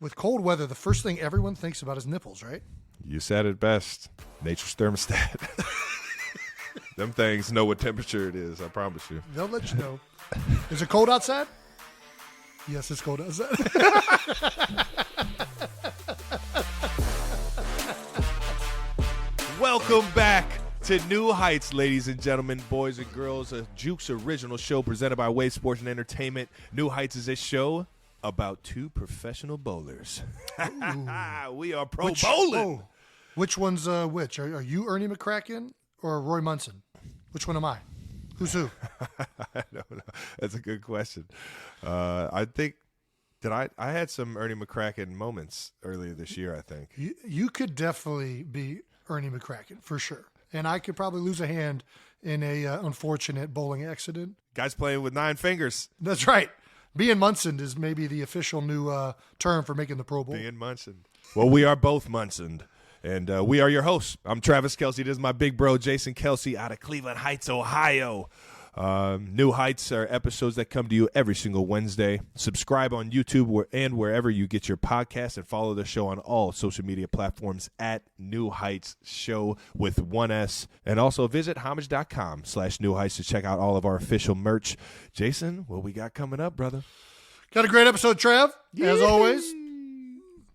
with cold weather, the first thing everyone thinks about is nipples, right? You said it best. Nature's thermostat. Them things know what temperature it is, I promise you. They'll let you know. Is it cold outside? Yes, it's cold outside. Welcome back to New Heights, ladies and gentlemen, boys and girls. A Jukes original show presented by Wave Sports and Entertainment. New Heights is a show about two professional bowlers. We are bowling. Oh, which one's which? Are you Ernie McCracken or Roy Munson? Which one am I? Who's who? I don't know. That's a good question. I think that I had some Ernie McCracken moments earlier this year, I think. You could definitely be Ernie McCracken for sure. And I could probably lose a hand in a unfortunate bowling accident. Guy's playing with 9 fingers. That's right. Being Munson is maybe the official new term for making the Pro Bowl. Being Munson. Well, we are both Munson. And we are your hosts. I'm Travis Kelce. This is my big bro, Jason Kelce, out of Cleveland Heights, Ohio. New Heights are episodes that come to you every single Wednesday. Subscribe on YouTube and wherever you get your podcasts, and follow the show on all social media platforms at New Heights Show with 1S. And also visit homage.com/New Heights to check out all of our official merch. Jason, what we got coming up, brother? Got a great episode, Trav, as always.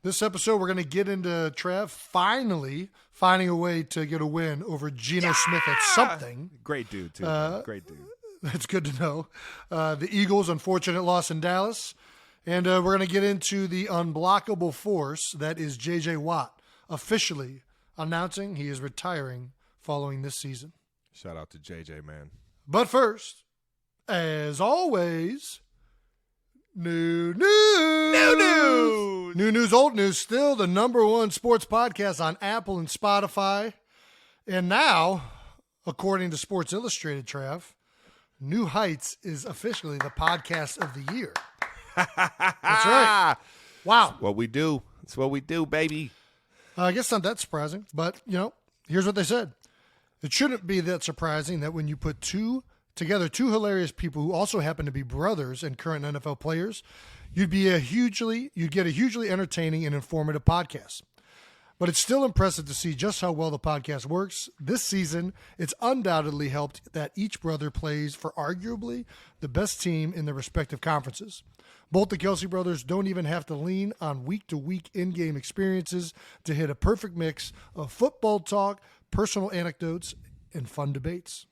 This episode, we're going to get into Trav finally finding a way to get a win over Geno Smith at something. Great dude, too. Great dude. That's good to know. The Eagles' unfortunate loss in Dallas. And we're going to get into the unblockable force that is J.J. Watt, officially announcing he is retiring following this season. Shout out to J.J., man. But first, as always, New news, old news. Still the #1 sports podcast on Apple and Spotify. And now, according to Sports Illustrated, Trav, New Heights is officially the podcast of the year. That's right. Wow. It's what we do. It's what we do, baby. I guess not that surprising, but, here's what they said. It shouldn't be that surprising that when you put together two hilarious people who also happen to be brothers and current NFL players, you'd get a hugely entertaining and informative podcast. But it's still impressive to see just how well the podcast works. This season, it's undoubtedly helped that each brother plays for arguably the best team in their respective conferences. Both the Kelce brothers don't even have to lean on week-to-week in-game experiences to hit a perfect mix of football talk, personal anecdotes, and fun debates.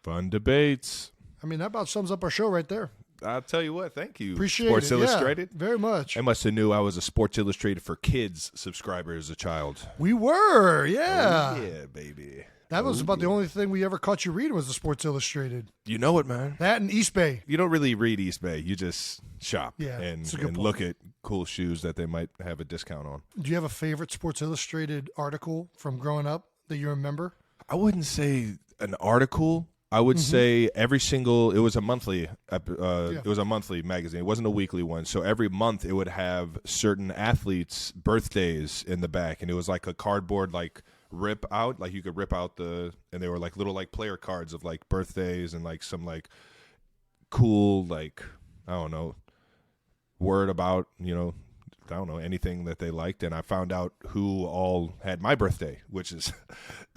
Fun debates. I mean, that about sums up our show right there. I'll tell you what. Thank you. Appreciate Sports it. Illustrated. Yeah, very much. I must have knew I was a Sports Illustrated for Kids subscriber as a child. We were, yeah. Oh, yeah, baby. That was about the only thing we ever caught you reading was the Sports Illustrated. You know it, man. That and East Bay. You don't really read East Bay. You just shop and look at cool shoes that they might have a discount on. Do you have a favorite Sports Illustrated article from growing up that you remember? I wouldn't say an article. I would say every single. It was a monthly. It was a monthly magazine. It wasn't a weekly one. So every month it would have certain athletes' birthdays in the back, and it was like a cardboard rip out. Like you could rip out and they were like little player cards of birthdays and some cool I don't know word about I don't know, anything that they liked, and I found out who all had my birthday, which is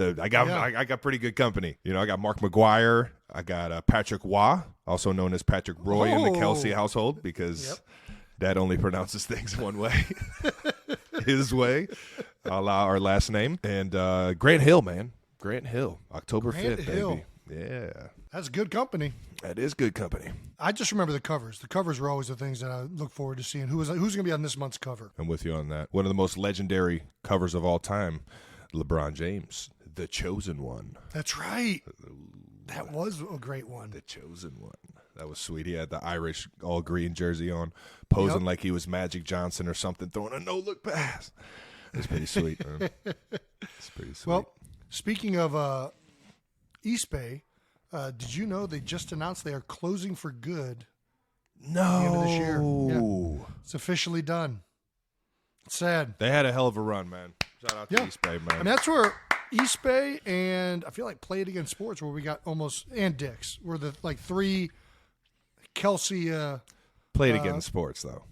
I got pretty good company. I got Mark McGuire, I got Patrick Waugh, also known as Patrick Roy in the Kelce household, because Dad only pronounces things one way, his way, a la our last name, and Grant Hill, man, Grant Hill, October 5th, baby. Yeah. That's good company. That is good company. I just remember the covers. The covers were always the things that I look forward to seeing. Who's going to be on this month's cover? I'm with you on that. One of the most legendary covers of all time, LeBron James, The Chosen One. That's right. That was a great one. The Chosen One. That was sweet. He had the Irish all-green jersey on, posing like he was Magic Johnson or something, throwing a no-look pass. It was pretty sweet, man. It's pretty sweet. Well, speaking of East Bay, did you know they just announced they are closing for good at the end of this year? Yeah. It's officially done. It's sad. They had a hell of a run, man. Shout out to East Bay, man. I mean, that's where East Bay and I feel like Play It Again Sports, where we got and Dick's, were the three Kelce. Play It Again Sports, though.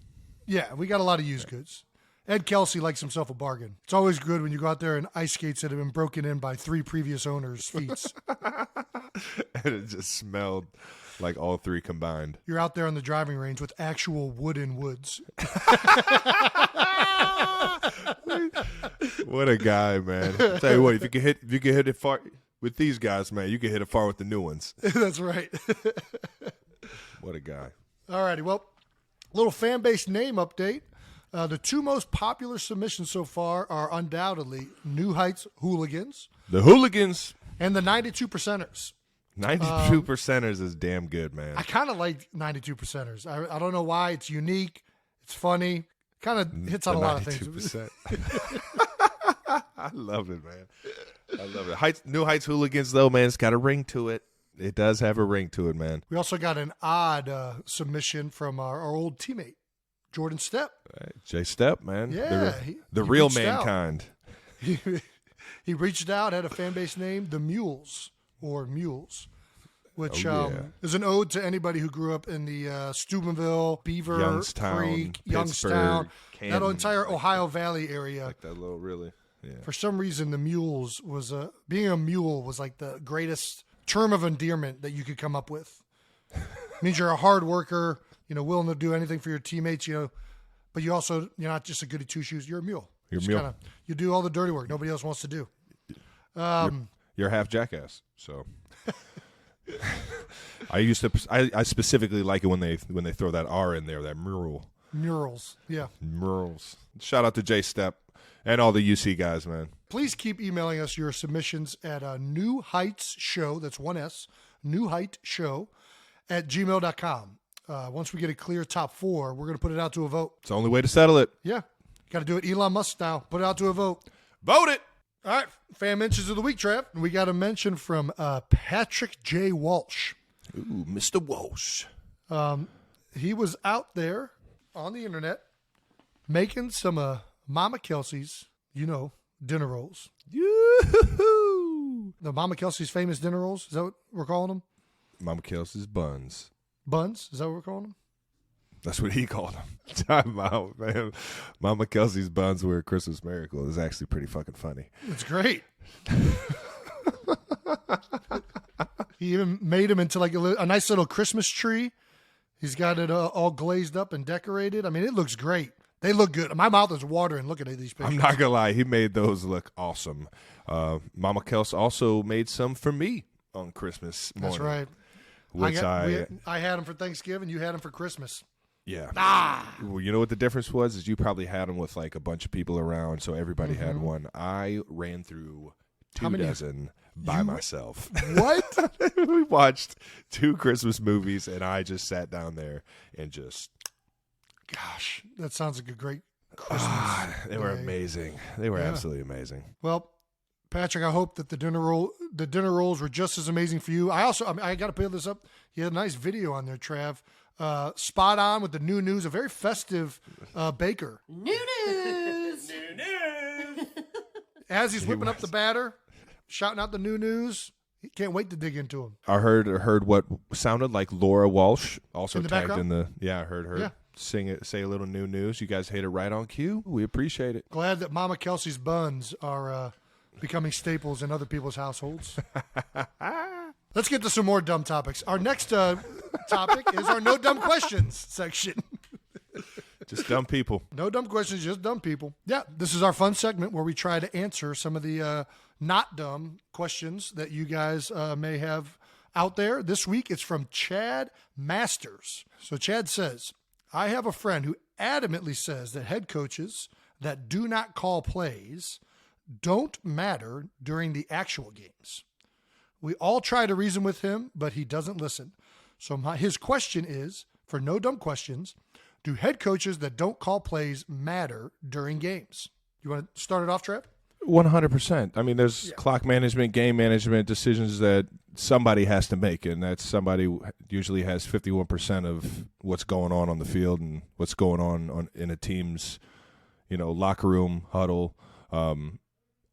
Yeah, we got a lot of used goods. Ed Kelce likes himself a bargain. It's always good when you go out there and ice skates that have been broken in by 3 previous owners' feet. And it just smelled like all 3 combined. You're out there on the driving range with actual wooden woods. What a guy, man! I'll tell you what, if you can hit it far with these guys, man, you can hit it far with the new ones. That's right. What a guy! All righty, well, little fan base name update. The 2 most popular submissions so far are undoubtedly New Heights Hooligans. The Hooligans. And the 92 Percenters. 92 Percenters is damn good, man. I kind of like 92 Percenters. I don't know why. It's unique. It's funny. Kind of hits on a lot of things. I love it, man. I love it. New Heights Hooligans, though, man, it's got a ring to it. It does have a ring to it, man. We also got an odd submission from our old teammate, Jordan Stepp. Jay Stepp, man. Yeah. The he real mankind. He reached out, had a fan base name, the Mules, which is an ode to anybody who grew up in the Steubenville, Beaver Creek, Youngstown, Canton, that entire Ohio Valley area. Like that little, really. Yeah. For some reason, the Mules was being a mule was like the greatest term of endearment that you could come up with. It means you're a hard worker, willing to do anything for your teammates, but you're not just a goody two shoes. You're a mule. You're a mule. You do all the dirty work nobody else wants to do. You're half jackass, so. I specifically like it when they throw that R in there, that mural. Murals, yeah. Murals. Shout out to Jay Stepp and all the UC guys, man. Please keep emailing us your submissions at New Heights Show, that's 1 S, New Height Show @gmail.com. Once we get a clear top 4, we're going to put it out to a vote. It's the only way to settle it. Yeah. Got to do it Elon Musk style. Put it out to a vote. Vote it. All right. Fan mentions of the week, Trev. We got a mention from Patrick J. Walsh. Ooh, Mr. Walsh. He was out there on the internet making some Mama Kelce's, dinner rolls. Yoo-hoo! The Mama Kelce's famous dinner rolls. Is that what we're calling them? Mama Kelce's buns. Buns? Is that what we're calling them? That's what he called them. Time out, man. Mama Kelce's buns were a Christmas miracle. It's actually pretty fucking funny. It's great. He even made them into like a nice little Christmas tree. He's got it all glazed up and decorated. I mean, it looks great. They look good. My mouth is watering looking at these pictures. I'm not going to lie. He made those look awesome. Mama Kelce also made some for me on Christmas morning. That's right. Which I had them for Thanksgiving. You had them for Christmas. Yeah. Ah. Well, you know what the difference was? Is you probably had them with like a bunch of people around, so everybody had one. I ran through 2 dozen by myself. What? We watched 2 Christmas movies, and I just sat down there and just... Gosh, that sounds like a great Christmas They were amazing. They were absolutely amazing. Well, Patrick, I hope that the dinner rolls were just as amazing for you. I got to put this up. You had a nice video on there, Trav. Spot on with the new news. A very festive baker. New news. New news. As he's whipping up the batter, shouting out the new news. He can't wait to dig into him. I heard what sounded like Laura Walsh also in the tagged background? in the. Yeah, I heard her say a little new news. You guys hit it right on cue. We appreciate it. Glad that Mama Kelce's buns are becoming staples in other people's households. Let's get to some more dumb topics. Our next topic is our No Dumb Questions section. Just dumb people. No dumb questions, just dumb people. Yeah, this is our fun segment where we try to answer some of the not dumb questions that you guys may have out there. This week it's from Chad Masters. So Chad says, I have a friend who adamantly says that head coaches that do not call plays don't matter during the actual games. We all try to reason with him, but he doesn't listen. So his question is, for No Dumb Questions, do head coaches that don't call plays matter during games? You want to start it off, Trev? 100%. I mean, there's clock management, game management decisions that somebody has to make, and that somebody usually has 51% of what's going on the field and what's going on in a team's, locker room, huddle.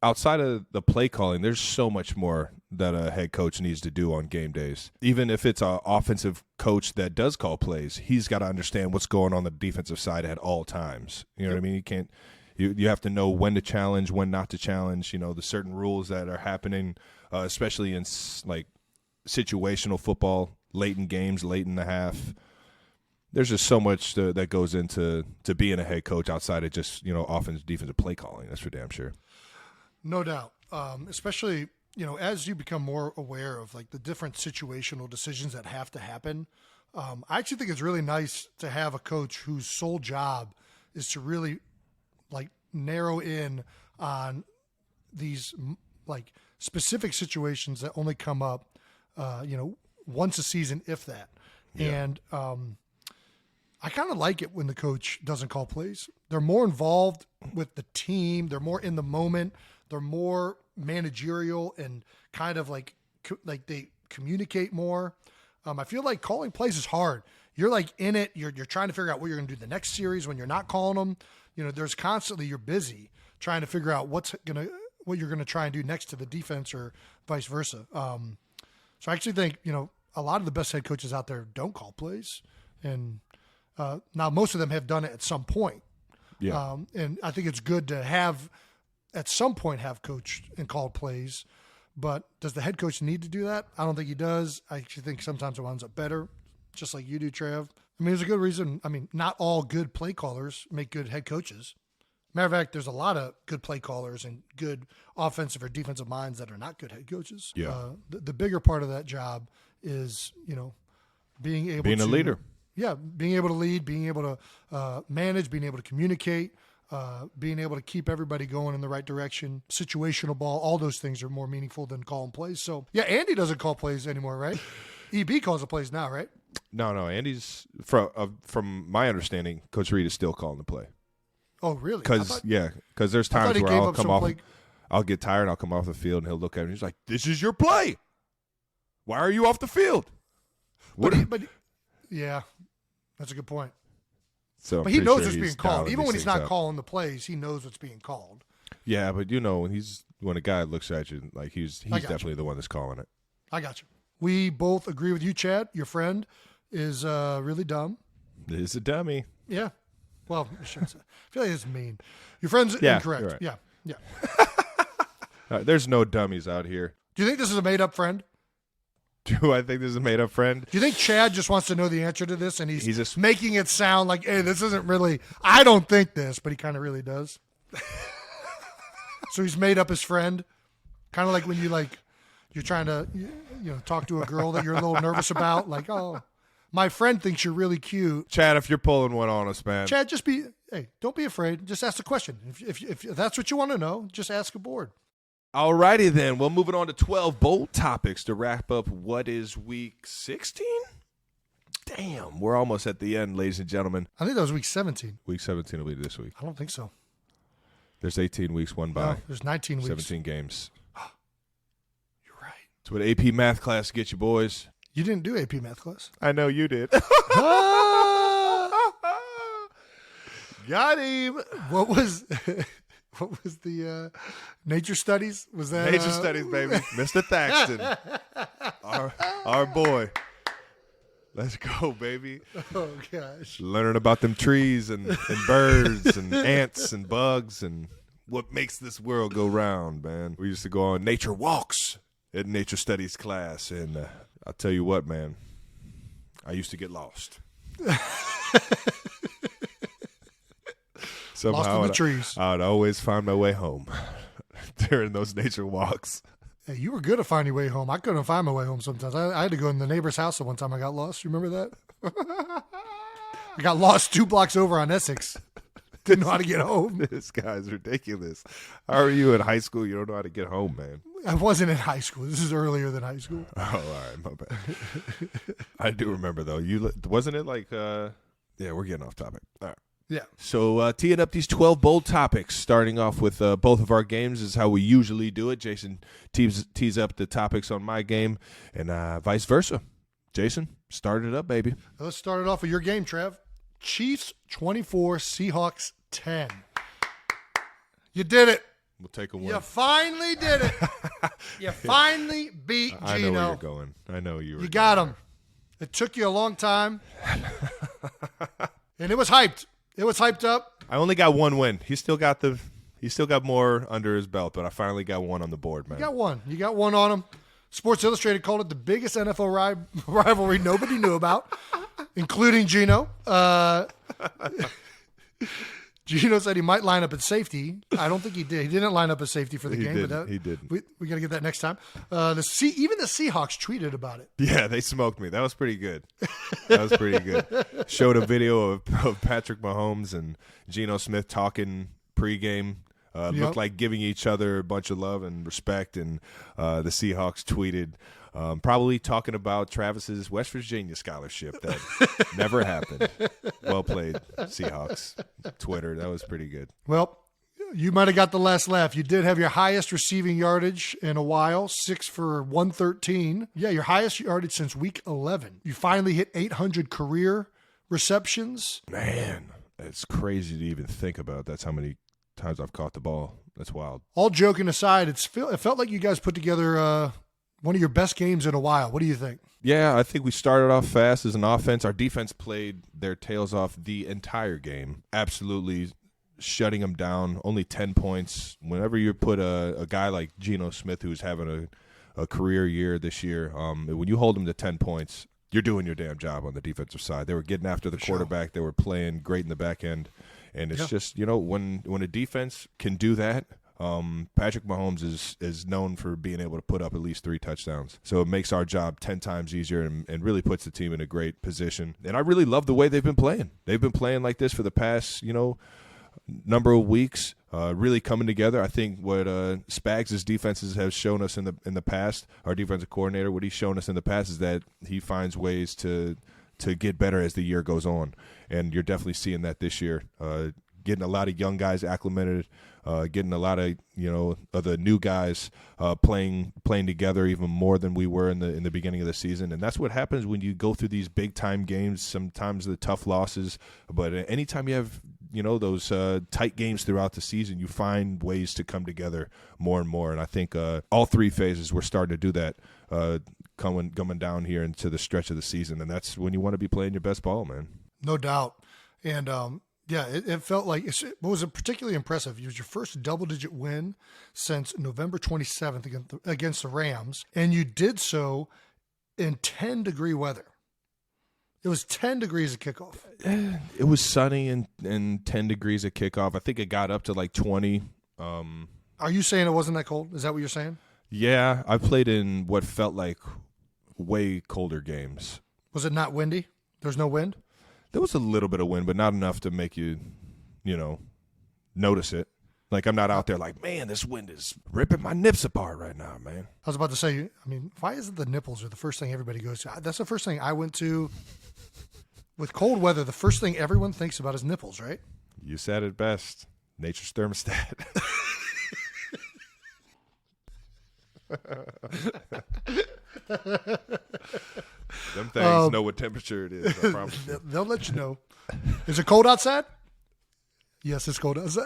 Outside of the play calling, there's so much more that a head coach needs to do on game days. Even if it's an offensive coach that does call plays, he's got to understand what's going on the defensive side at all times. You know what I mean? You have to know when to challenge, when not to challenge. The certain rules that are happening, especially in like situational football, late in games, late in the half. There's just so much that goes into being a head coach outside of just offense, defensive play calling. That's for damn sure. No doubt, especially as you become more aware of like the different situational decisions that have to happen. I actually think it's really nice to have a coach whose sole job is to really like narrow in on these like specific situations that only come up, once a season, if that. Yeah. And I kind of like it when the coach doesn't call plays. They're more involved with the team. They're more in the moment. They're more managerial and kind of like they communicate more. I feel like calling plays is hard. You're like in it. You're trying to figure out what you're going to do the next series when you're not calling them. There's constantly, you're busy trying to figure out what you're going to try and do next to the defense or vice versa. So I actually think, a lot of the best head coaches out there don't call plays. And now most of them have done it at some point. Yeah. And I think it's good to have at some point have coached and called plays. But does the head coach need to do that? I don't think he does. I actually think sometimes it winds up better, just like you do, Trev. I mean, there's a good reason. I mean, not all good play callers make good head coaches. Matter of fact, there's a lot of good play callers and good offensive or defensive minds that are not good head coaches. Yeah. The bigger part of that job is, being able being a leader. Yeah, being able to lead, being able to manage, being able to communicate, being able to keep everybody going in the right direction, situational ball, all those things are more meaningful than calling plays. So, yeah, Andy doesn't call plays anymore, right? EB calls the plays now, right? No, Andy's, from my understanding, Coach Reid is still calling the play. Oh, really? Because there's times where I'll come off, I'll get tired, I'll come off the field, and he'll look at me, and he's like, "This is your play. Why are you off the field?" Yeah, that's a good point. So, but he knows what's being called. Even when he's not calling the plays, he knows what's being called. Yeah, but when a guy looks at you, like he's definitely the one that's calling it. I got you. We both agree with you, Chad. Your friend is really dumb. Is a dummy. Yeah. Well, I shouldn't say. I feel like it's mean. Your friend's incorrect. Right. Yeah. There's no dummies out here. Do you think this is a made-up friend? Do I think this is a made-up friend? Do you think Chad just wants to know the answer to this, and he's just making it sound like, hey, this isn't really – I don't think this, but he kind of really does. So he's made up his friend, kind of like when you're trying to talk to a girl that you're a little nervous about, like, oh, my friend thinks you're really cute. Chad, if you're pulling one on us, man. Chad, don't be afraid. Just ask the question. If that's what you want to know, just ask a board. All righty then. Well, moving on to 12 bold topics to wrap up what is week 16? Damn, we're almost at the end, ladies and gentlemen. I think that was week 17. Week 17 will be this week. I don't think so. There's 18 weeks, one by. No, there's 19 weeks. 17 games. You're right. That's what AP math class gets you, boys. You didn't do AP math class. I know you did. Got him. What was the nature studies? Was that nature studies, baby? Mr. Thaxton, our boy. Let's go, baby. Oh gosh. Learning about them trees and birds and ants and bugs and what makes this world go round, man. We used to go on nature walks in nature studies class, and I'll tell you what, man. I used to get lost. Somehow lost in the trees. I would always find my way home during those nature walks. Hey, you were good at finding your way home. I couldn't find my way home sometimes. I had to go in the neighbor's house the one time I got lost. You remember that? I got lost 2 blocks over on Essex. Didn't know how to get home. This guy's ridiculous. How are you in high school? You don't know how to get home, man. I wasn't in high school. This is earlier than high school. Oh, all right. My bad. I do remember, though. Wasn't it like yeah, we're getting off topic. All right. Yeah. So teeing up these 12 bold topics, starting off with both of our games is how we usually do it. Jason tees up the topics on my game and vice versa. Jason, start it up, baby. Let's start it off with your game, Trev. Chiefs 24, Seahawks 10. You did it. We'll take a win. You finally did it. You finally beat Geno. I know where you're going. I know you were. You got him. It took you a long time. And it was hyped. It was hyped up. I only got one win. He still got more under his belt, but I finally got one on the board, man. You got one. You got one on him. Sports Illustrated called it the biggest NFL rivalry nobody knew about, including Geno. Geno said he might line up at safety. I don't think he did. He didn't line up at safety for the game. He didn't. We got to get that next time. Even the Seahawks tweeted about it. Yeah, they smoked me. That was pretty good. Showed a video of Patrick Mahomes and Geno Smith talking pregame. Looked like giving each other a bunch of love and respect. And the Seahawks tweeted, probably talking about Travis's West Virginia scholarship that never happened. Well played, Seahawks. Twitter, that was pretty good. Well, you might have got the last laugh. You did have your highest receiving yardage in a while, 6 for 113. Yeah, your highest yardage since week 11. You finally hit 800 career receptions. Man, it's crazy to even think about. That's how many times I've caught the ball. That's wild. All joking aside, it felt like you guys put together one of your best games in a while. What do you think? Yeah, I think we started off fast as an offense. Our defense played their tails off the entire game, absolutely shutting them down. Only 10 points. Whenever you put a guy like Geno Smith, who's having a career year this year, when you hold him to 10 points, you're doing your damn job on the defensive side. They were getting after the quarterback. They were playing great in the back end. And it's just, when a defense can do that, Patrick Mahomes is known for being able to put up at least 3 touchdowns. So it makes our job 10 times easier and really puts the team in a great position. And I really love the way they've been playing. They've been playing like this for the past, number of weeks, really coming together. I think what Spags' defenses have shown us in the past, our defensive coordinator, what he's shown us in the past is that he finds ways to get better as the year goes on. And you're definitely seeing that this year. Getting a lot of young guys acclimated, getting a lot of of the new guys playing together even more than we were in the beginning of the season. And that's what happens when you go through these big time games. Sometimes the tough losses, but anytime you have those tight games throughout the season, you find ways to come together more and more. And I think all 3 phases we're starting to do that. Coming down here into the stretch of the season, and that's when you want to be playing your best ball, man. No doubt. And it felt like it was particularly impressive. It was your first double-digit win since November 27th against the Rams, and you did so in 10-degree weather. It was 10 degrees at kickoff. It was sunny and 10 degrees at kickoff. I think it got up to like 20. Are you saying it wasn't that cold? Is that what you're saying? Yeah, I played in what felt like way colder games. Was it not windy? There was no wind? There was a little bit of wind, but not enough to make you, notice it. Like, I'm not out there like, man, this wind is ripping my nips apart right now, man. I was about to say, why is it the nipples are the first thing everybody goes to? That's the first thing I went to. With cold weather, the first thing everyone thinks about is nipples, right? You said it best. Nature's thermostat. Them things know what temperature it is, I promise you. They'll let you know. Is it cold outside? Yes, it's cold outside.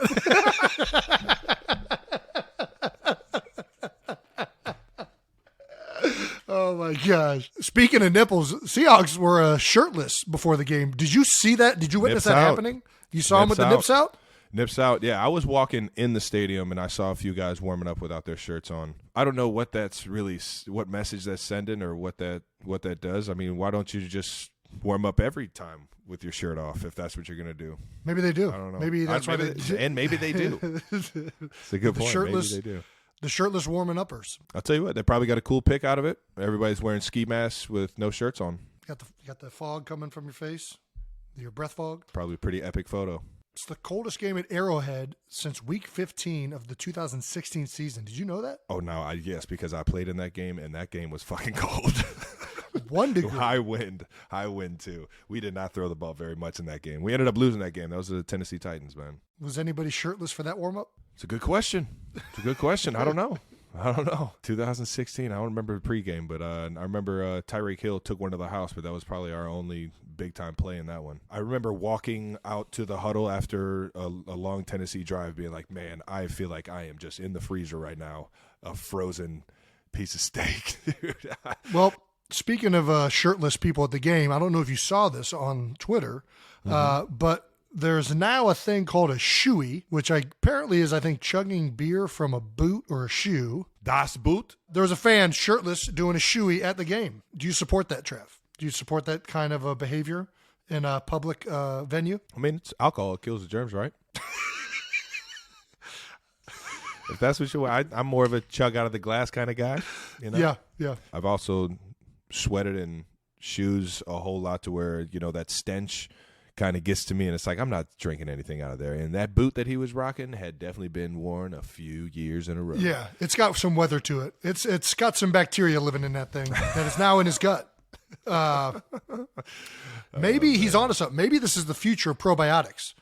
Oh, my gosh. Speaking of nipples, Seahawks were shirtless before the game. Did you see that? Did you witness that happening? You saw them with the nips out? Nips out. Yeah, I was walking in the stadium, and I saw a few guys warming up without their shirts on. I don't know what message that's sending or what that does. Why don't you just warm up every time with your shirt off if that's what you're going to do? Maybe they do. I don't know. Maybe that's why they do. And maybe they do. It's a good point. Maybe they do. The shirtless warming uppers. I'll tell you what, they probably got a cool pic out of it. Everybody's wearing ski masks with no shirts on. You got the fog coming from your face, your breath fog. Probably a pretty epic photo. It's the coldest game at Arrowhead since week 15 of the 2016 season. Did you know that? Oh, no, yes, because I played in that game, and that game was fucking cold. 1 degree. High wind too. We did not throw the ball very much in that game. We ended up losing that game. That was the Tennessee Titans, man. Was anybody shirtless for that warm-up? It's a good question. I don't know. 2016, I don't remember the pregame, but I remember Tyreek Hill took one to the house, but that was probably our only big-time play in that one. I remember walking out to the huddle after a long Tennessee drive being like, man, I feel like I am just in the freezer right now, a frozen piece of steak. Well, speaking of shirtless people at the game, I don't know if you saw this on Twitter, but There's now a thing called a shoey, which apparently is, I think, chugging beer from a boot or a shoe. Das Boot? There was a fan shirtless doing a shoey at the game. Do you support that, Trev? Do you support that kind of a behavior in a public venue? I mean, it's alcohol. It kills the germs, right? If that's what you want. I'm more of a chug out of the glass kind of guy. You know? Yeah. I've also sweated in shoes a whole lot to where, that stench kind of gets to me, and it's like I'm not drinking anything out of there. And that boot that he was rocking had definitely been worn a few years in a row. Yeah, it's got some weather to it. It's got some bacteria living in that thing that is now in his gut. Maybe he's onto something. Maybe this is the future of probiotics.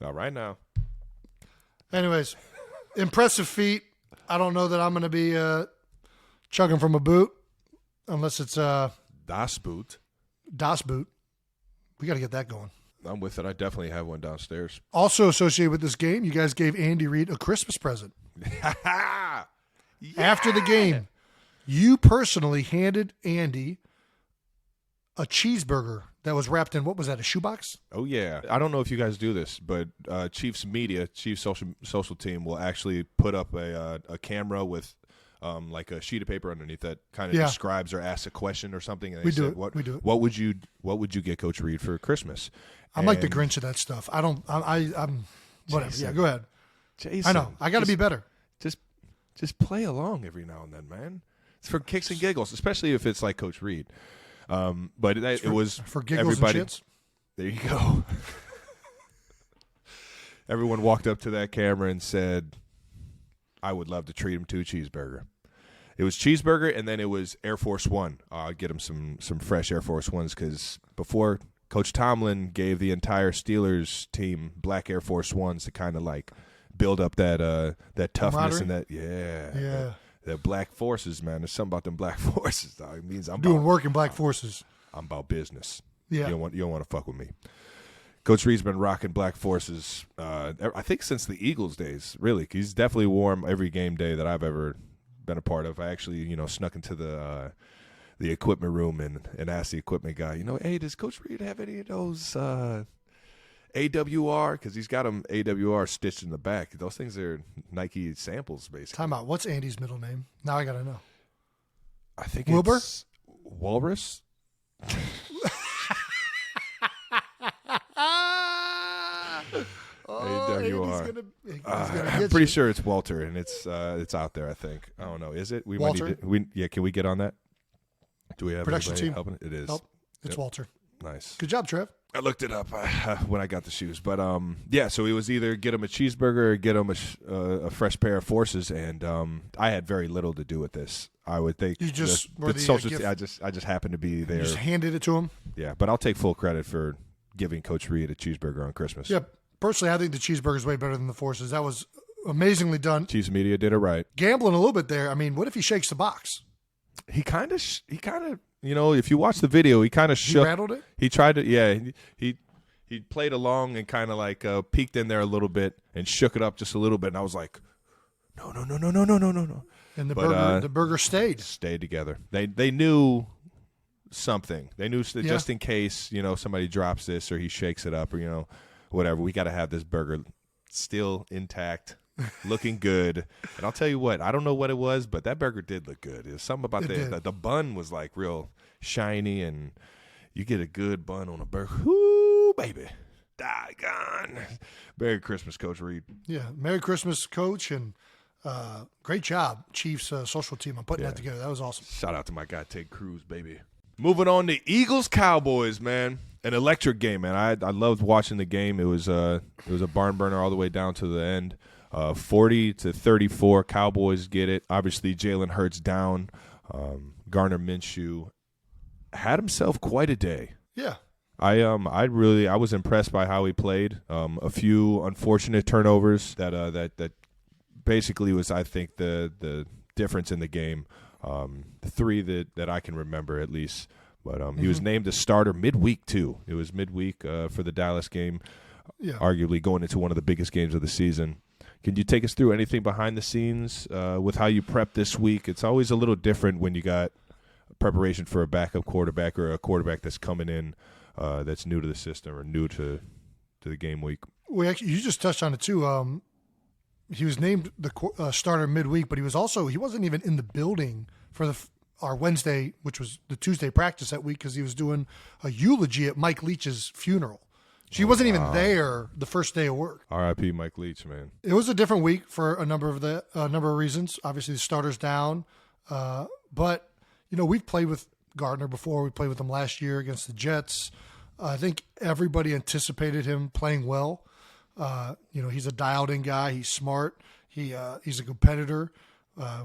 All right now. Anyways, impressive feat. I don't know that I'm going to be chugging from a boot unless it's Das Boot. Das Boot. We got to get that going. I'm with it. I definitely have one downstairs. Also associated with this game, you guys gave Andy Reid a Christmas present. Yeah. After the game, you personally handed Andy a cheeseburger that was wrapped in, what was that, a shoebox? Oh, yeah. I don't know if you guys do this, but Chiefs social team will actually put up a camera with like a sheet of paper underneath that kind of describes or asks a question or something. And we do it. What would you get Coach Reid for Christmas? I'm like the Grinch of that stuff. I'm whatever. Jason, yeah, go ahead. Jason, I know. I got to be better. Just play along every now and then, man. It's for kicks and giggles, especially if it's like Coach Reid. But it was for giggles everybody. And shits. There you go. Everyone walked up to that camera and said, I would love to treat him to a cheeseburger. It was cheeseburger, and then it was Air Force One. I'll get him some fresh Air Force Ones because before Coach Tomlin gave the entire Steelers team black Air Force Ones to kind of like build up that toughness and that the black forces, man. There's something about them black forces, dog. It means I'm doing work in black forces. I'm about business. Yeah, you don't want to fuck with me. Coach Reid's been rocking black forces, I think since the Eagles days, really. He's definitely worn every game day that I've ever been a part of. I actually, snuck into the equipment room and asked the equipment guy, hey, does Coach Reid have any of those AWR? Because he's got them AWR stitched in the back. Those things are Nike samples, basically. Time out. What's Andy's middle name? Now I got to know. I think Wilbur? It's Walrus. AWR. I'm pretty sure it's Walter, and it's out there. I think. I don't know. Is it? Walter? Can we get on that? Do we have production team helping? It is. It's Yep. Walter. Nice. Good job, Trev. I looked it up when I got the shoes, but so it was either get him a cheeseburger or get him a fresh pair of forces, and I had very little to do with this. I would think you just I just happened to be there. You just handed it to him. Yeah, but I'll take full credit for giving Coach Reid a cheeseburger on Christmas. Yeah, personally, I think the cheeseburger is way better than the forces. That was amazingly done. Chiefs media did it right. Gambling a little bit there. I mean, what if he shakes the box? He kind of, if you watch the video, he kind of shook. He rattled it? He tried to, he played along and kind of like peeked in there a little bit and shook it up just a little bit. And I was like, no. And the burger stayed. Stayed together. They knew something. They knew that just in case, somebody drops this or he shakes it up or, whatever, we got to have this burger still intact. Looking good. And I'll tell you what, I don't know what it was, but that burger did look good. It was something about the bun was like real shiny, and you get a good bun on a burger. Whoo, baby. Daggone. Merry Christmas, Coach Reid. Yeah, Merry Christmas, Coach, and great job, Chiefs social team, on putting that together. That was awesome. Shout out to my guy, Ted Cruz, baby. Moving on to Eagles-Cowboys, man. An electric game, man. I loved watching the game. It was a barn burner all the way down to the end. 40-34, Cowboys get it. Obviously, Jalen Hurts down. Gardner Minshew had himself quite a day. Yeah. I was impressed by how he played. A few unfortunate turnovers that basically was, I think, the difference in the game. The three that I can remember at least. But he was named a starter midweek too. It was midweek for the Dallas game. Yeah. Arguably going into one of the biggest games of the season. Can you take us through anything behind the scenes with how you prep this week? It's always a little different when you got preparation for a backup quarterback or a quarterback that's coming in that's new to the system or new to to the game week. You just touched on it too. He was named the starter midweek, but he wasn't even in the building for our Wednesday, which was the Tuesday practice that week, because he was doing a eulogy at Mike Leach's funeral. She wasn't even there the first day of work. R.I.P. Mike Leach, man. It was a different week for a number of reasons. Obviously, the starter's down, but we've played with Gardner before. We played with him last year against the Jets. I think everybody anticipated him playing well. He's a dialed-in guy. He's smart. He's a competitor.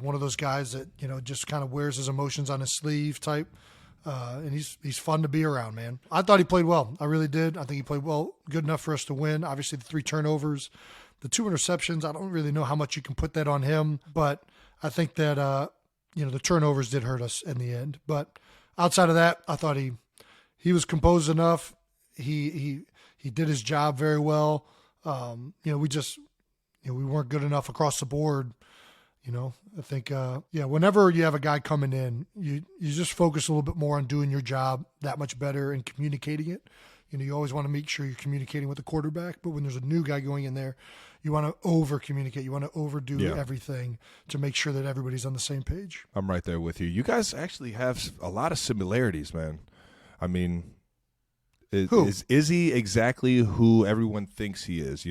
One of those guys that just kind of wears his emotions on his sleeve type. And he's fun to be around, man. I thought he played well. I really did. I think he played well, good enough for us to win. Obviously, the 3 turnovers, the 2 interceptions. I don't really know how much you can put that on him, but I think that the turnovers did hurt us in the end. But outside of that, I thought he was composed enough. He did his job very well. We weren't good enough across the board. I think, whenever you have a guy coming in, you just focus a little bit more on doing your job that much better and communicating it. You always want to make sure you're communicating with the quarterback, but when there's a new guy going in there, you want to over-communicate. You want to overdo everything to make sure that everybody's on the same page. I'm right there with you. You guys actually have a lot of similarities, man. I mean, is he exactly who everyone thinks he is?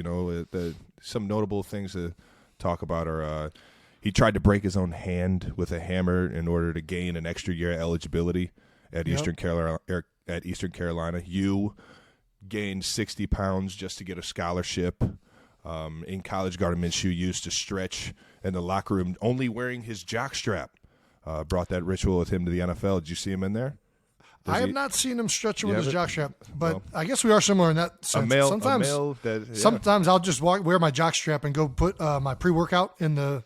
Some notable things to talk about are he tried to break his own hand with a hammer in order to gain an extra year eligibility at Eastern Carolina. You gained 60 pounds just to get a scholarship. In college, Gardner Minshew used to stretch in the locker room, only wearing his jockstrap. Brought that ritual with him to the NFL. Did you see him in there? I have not seen him stretching with his jockstrap, but I guess we are similar in that sense. Sometimes I'll just wear my jockstrap and go put my pre-workout in the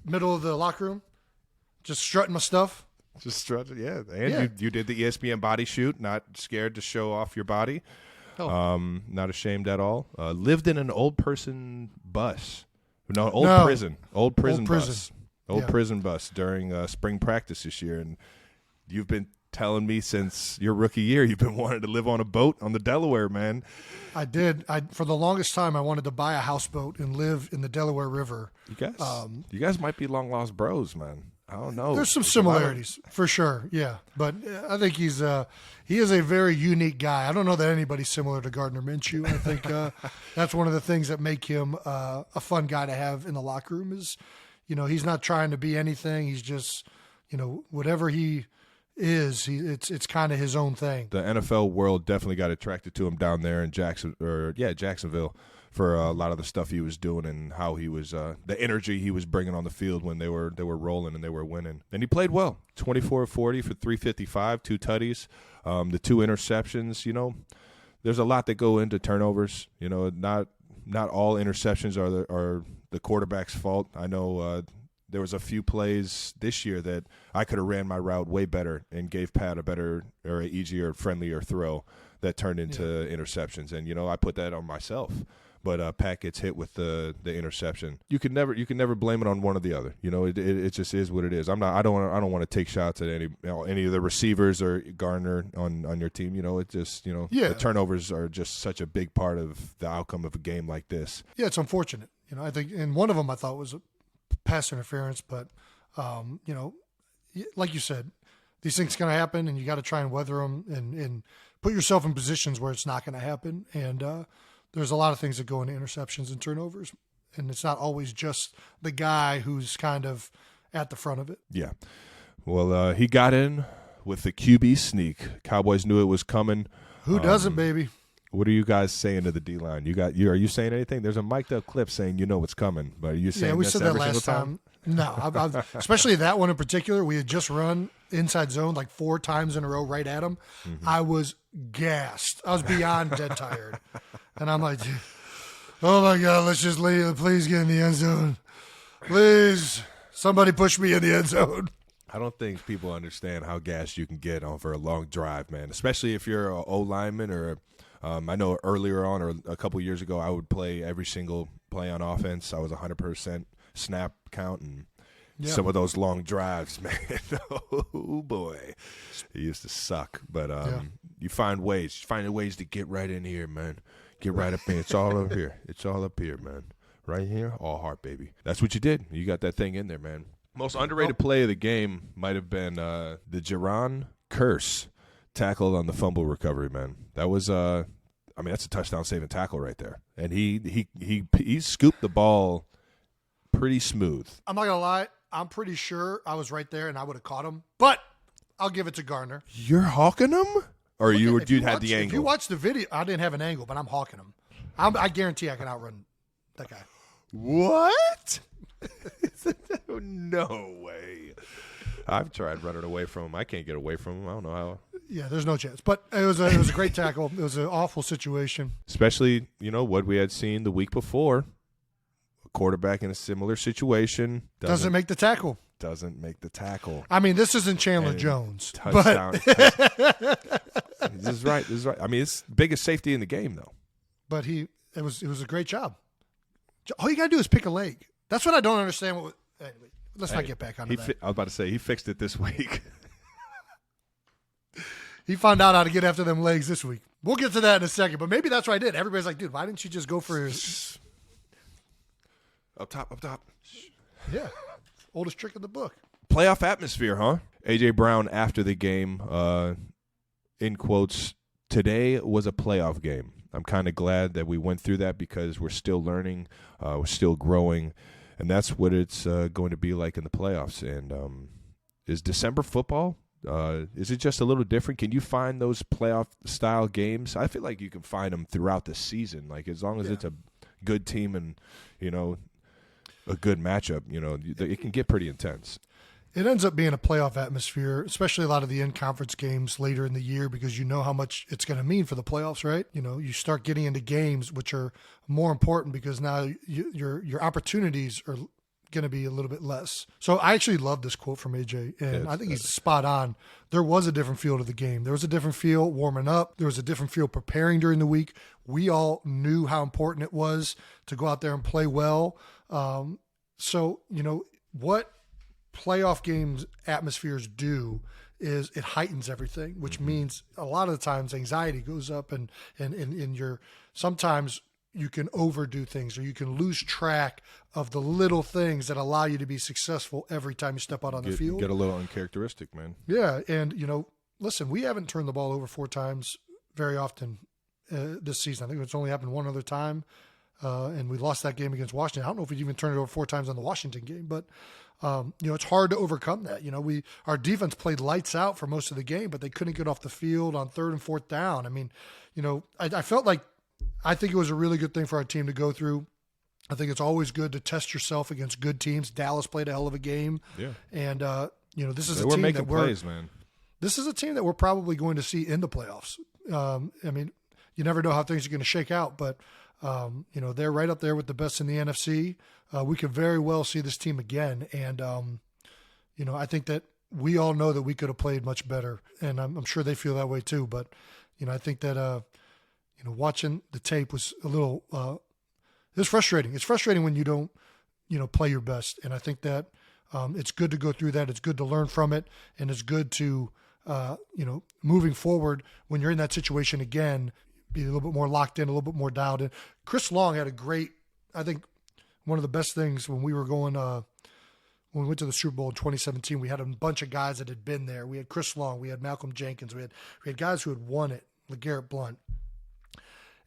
middle of the locker room, just strutting my stuff. Just strutting, yeah. And you did the ESPN body shoot, not scared to show off your body. Not ashamed at all. Lived in an old person bus. Prison bus during spring practice this year. And you've been telling me since your rookie year you've been wanting to live on a boat on the Delaware, man. I did. For the longest time, I wanted to buy a houseboat and live in the Delaware River. You guys might be long lost bros, man. I don't know. There's some similarities for sure, yeah. But I think he is a very unique guy. I don't know that anybody's similar to Gardner Minshew. I think that's one of the things that make him a fun guy to have in the locker room is, he's not trying to be anything. He's just, whatever he is, it's kind of his own thing. The NFL world definitely got attracted to him down there in Jacksonville for a lot of the stuff he was doing and how he was the energy he was bringing on the field when they were rolling and they were winning. And he played well. 24-40 for 355, 2 tutties, the 2 interceptions. There's a lot that go into turnovers. Not all interceptions are the quarterback's fault. I know there was a few plays this year that I could have ran my route way better and gave Pat a better or an easier, friendlier throw that turned into interceptions. And I put that on myself. But Pat gets hit with the interception. You can never blame it on one or the other. It just is what it is. I don't want to take shots at any of the receivers or Gardner on your team. It just the turnovers are just such a big part of the outcome of a game like this. Yeah, it's unfortunate. I think, and one of them I thought was a pass interference, but like you said, these things going to happen, and you got to try and weather them and put yourself in positions where it's not going to happen. And there's a lot of things that go into interceptions and turnovers, and it's not always just the guy who's kind of at the front of it. Yeah. Well, he got in with the QB sneak. Cowboys knew it was coming. Who doesn't, baby? What are you guys saying to the D-line? Are you saying anything? There's a mic'd up clip saying what's coming, but are you saying we this said that every last single time? No, especially that one in particular. We had just run inside zone like 4 times in a row right at him. Mm-hmm. I was gassed. I was beyond dead tired. And I'm like, oh, my God, let's just leave. Please get in the end zone. Please, somebody push me in the end zone. I don't think people understand how gassed you can get on for a long drive, man, especially if you're an O-lineman or I know earlier on or a couple years ago I would play every single play on offense. I was 100% snap count and some of those long drives, man. Oh, boy. It used to suck. But you find ways to get right in here, man. Get right up in. It's all up here. It's all up here, man. Right here, all heart, baby. That's what you did. You got that thing in there, man. Most underrated play of the game might have been the Jaron Curse tackle on the fumble recovery, man. That was, that's a touchdown-saving tackle right there. And he scooped the ball pretty smooth. I'm not gonna lie. I'm pretty sure I was right there and I would have caught him. But I'll give it to Gardner. You're hawking him, or you had the angle? If you watch the video, I didn't have an angle, but I'm hawking him. I guarantee I can outrun that guy. What? No way. I've tried running away from him. I can't get away from him. I don't know how. Yeah, there's no chance. But it was a great tackle. It was an awful situation. Especially, what we had seen the week before. A quarterback in a similar situation. Doesn't make the tackle. Doesn't make the tackle. I mean, this isn't Chandler Jones. Touchdown. This is right. I mean, it's the biggest safety in the game, though. But it was a great job. All you got to do is pick a leg. That's what I don't understand. Anyway, let's not get back on that. I was about to say, he fixed it this week. He found out how to get after them legs this week. We'll get to that in a second, but maybe that's what I did. Everybody's like, dude, why didn't you just go for his... Up top. Yeah. Oldest trick in the book. Playoff atmosphere, huh? A.J. Brown after the game, in quotes, today was a playoff game. I'm kind of glad that we went through that because we're still learning, we're still growing, and that's what it's going to be like in the playoffs. And is December football, is it just a little different? Can you find those playoff-style games? I feel like you can find them throughout the season, like as long as it's a good team and, a good matchup, it can get pretty intense. It ends up being a playoff atmosphere, especially a lot of the in-conference games later in the year because you know how much it's going to mean for the playoffs, right? You start getting into games which are more important because now your opportunities are going to be a little bit less. So I actually love this quote from AJ, and I think he's spot on. There was a different feel to the game. There was a different feel warming up. There was a different feel preparing during the week. We all knew how important it was to go out there and play well. So, what playoff games atmospheres do is it heightens everything, which means a lot of the times anxiety goes up and sometimes you can overdo things or you can lose track of the little things that allow you to be successful every time you step out on the field. Get a little uncharacteristic, man. Yeah. And, listen, we haven't turned the ball over 4 times very often this season. I think it's only happened one other time. And we lost that game against Washington. I don't know if we even turned it over 4 times on the Washington game, but it's hard to overcome that. Our defense played lights out for most of the game, but they couldn't get off the field on 3rd and 4th down. I mean, I felt like I think it was a really good thing for our team to go through. I think it's always good to test yourself against good teams. Dallas played a hell of a game. Yeah. And this is they a were team making that we're plays, man. This is a team that we're probably going to see in the playoffs. I mean, you never know how things are going to shake out, but they're right up there with the best in the NFC. We could very well see this team again. And, I think that we all know that we could have played much better. And I'm sure they feel that way too. But, I think that, watching the tape was a little, it was frustrating. It's frustrating when you don't, play your best. And I think that it's good to go through that. It's good to learn from it. And it's good to, moving forward when you're in that situation again, be a little bit more locked in, a little bit more dialed in. Chris Long had I think one of the best things when we were going, when we went to the Super Bowl in 2017, we had a bunch of guys that had been there. We had Chris Long, we had Malcolm Jenkins, we had guys who had won it, LeGarrette Blount.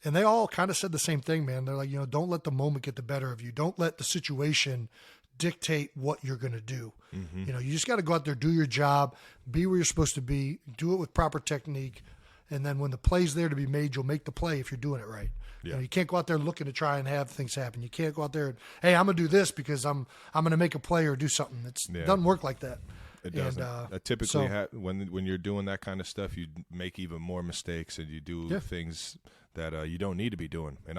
And they all kind of said the same thing, man. They're like, don't let the moment get the better of you. Don't let the situation dictate what you're going to do. Mm-hmm. You just got to go out there, do your job, be where you're supposed to be, do it with proper technique. And then when the play's there to be made, you'll make the play if you're doing it right. Yeah. You can't go out there looking to try and have things happen. You can't go out there and, hey, I'm going to do this because I'm going to make a play or do something. It doesn't work like that. It doesn't. Typically, when you're doing that kind of stuff, you make even more mistakes and you do things that you don't need to be doing. And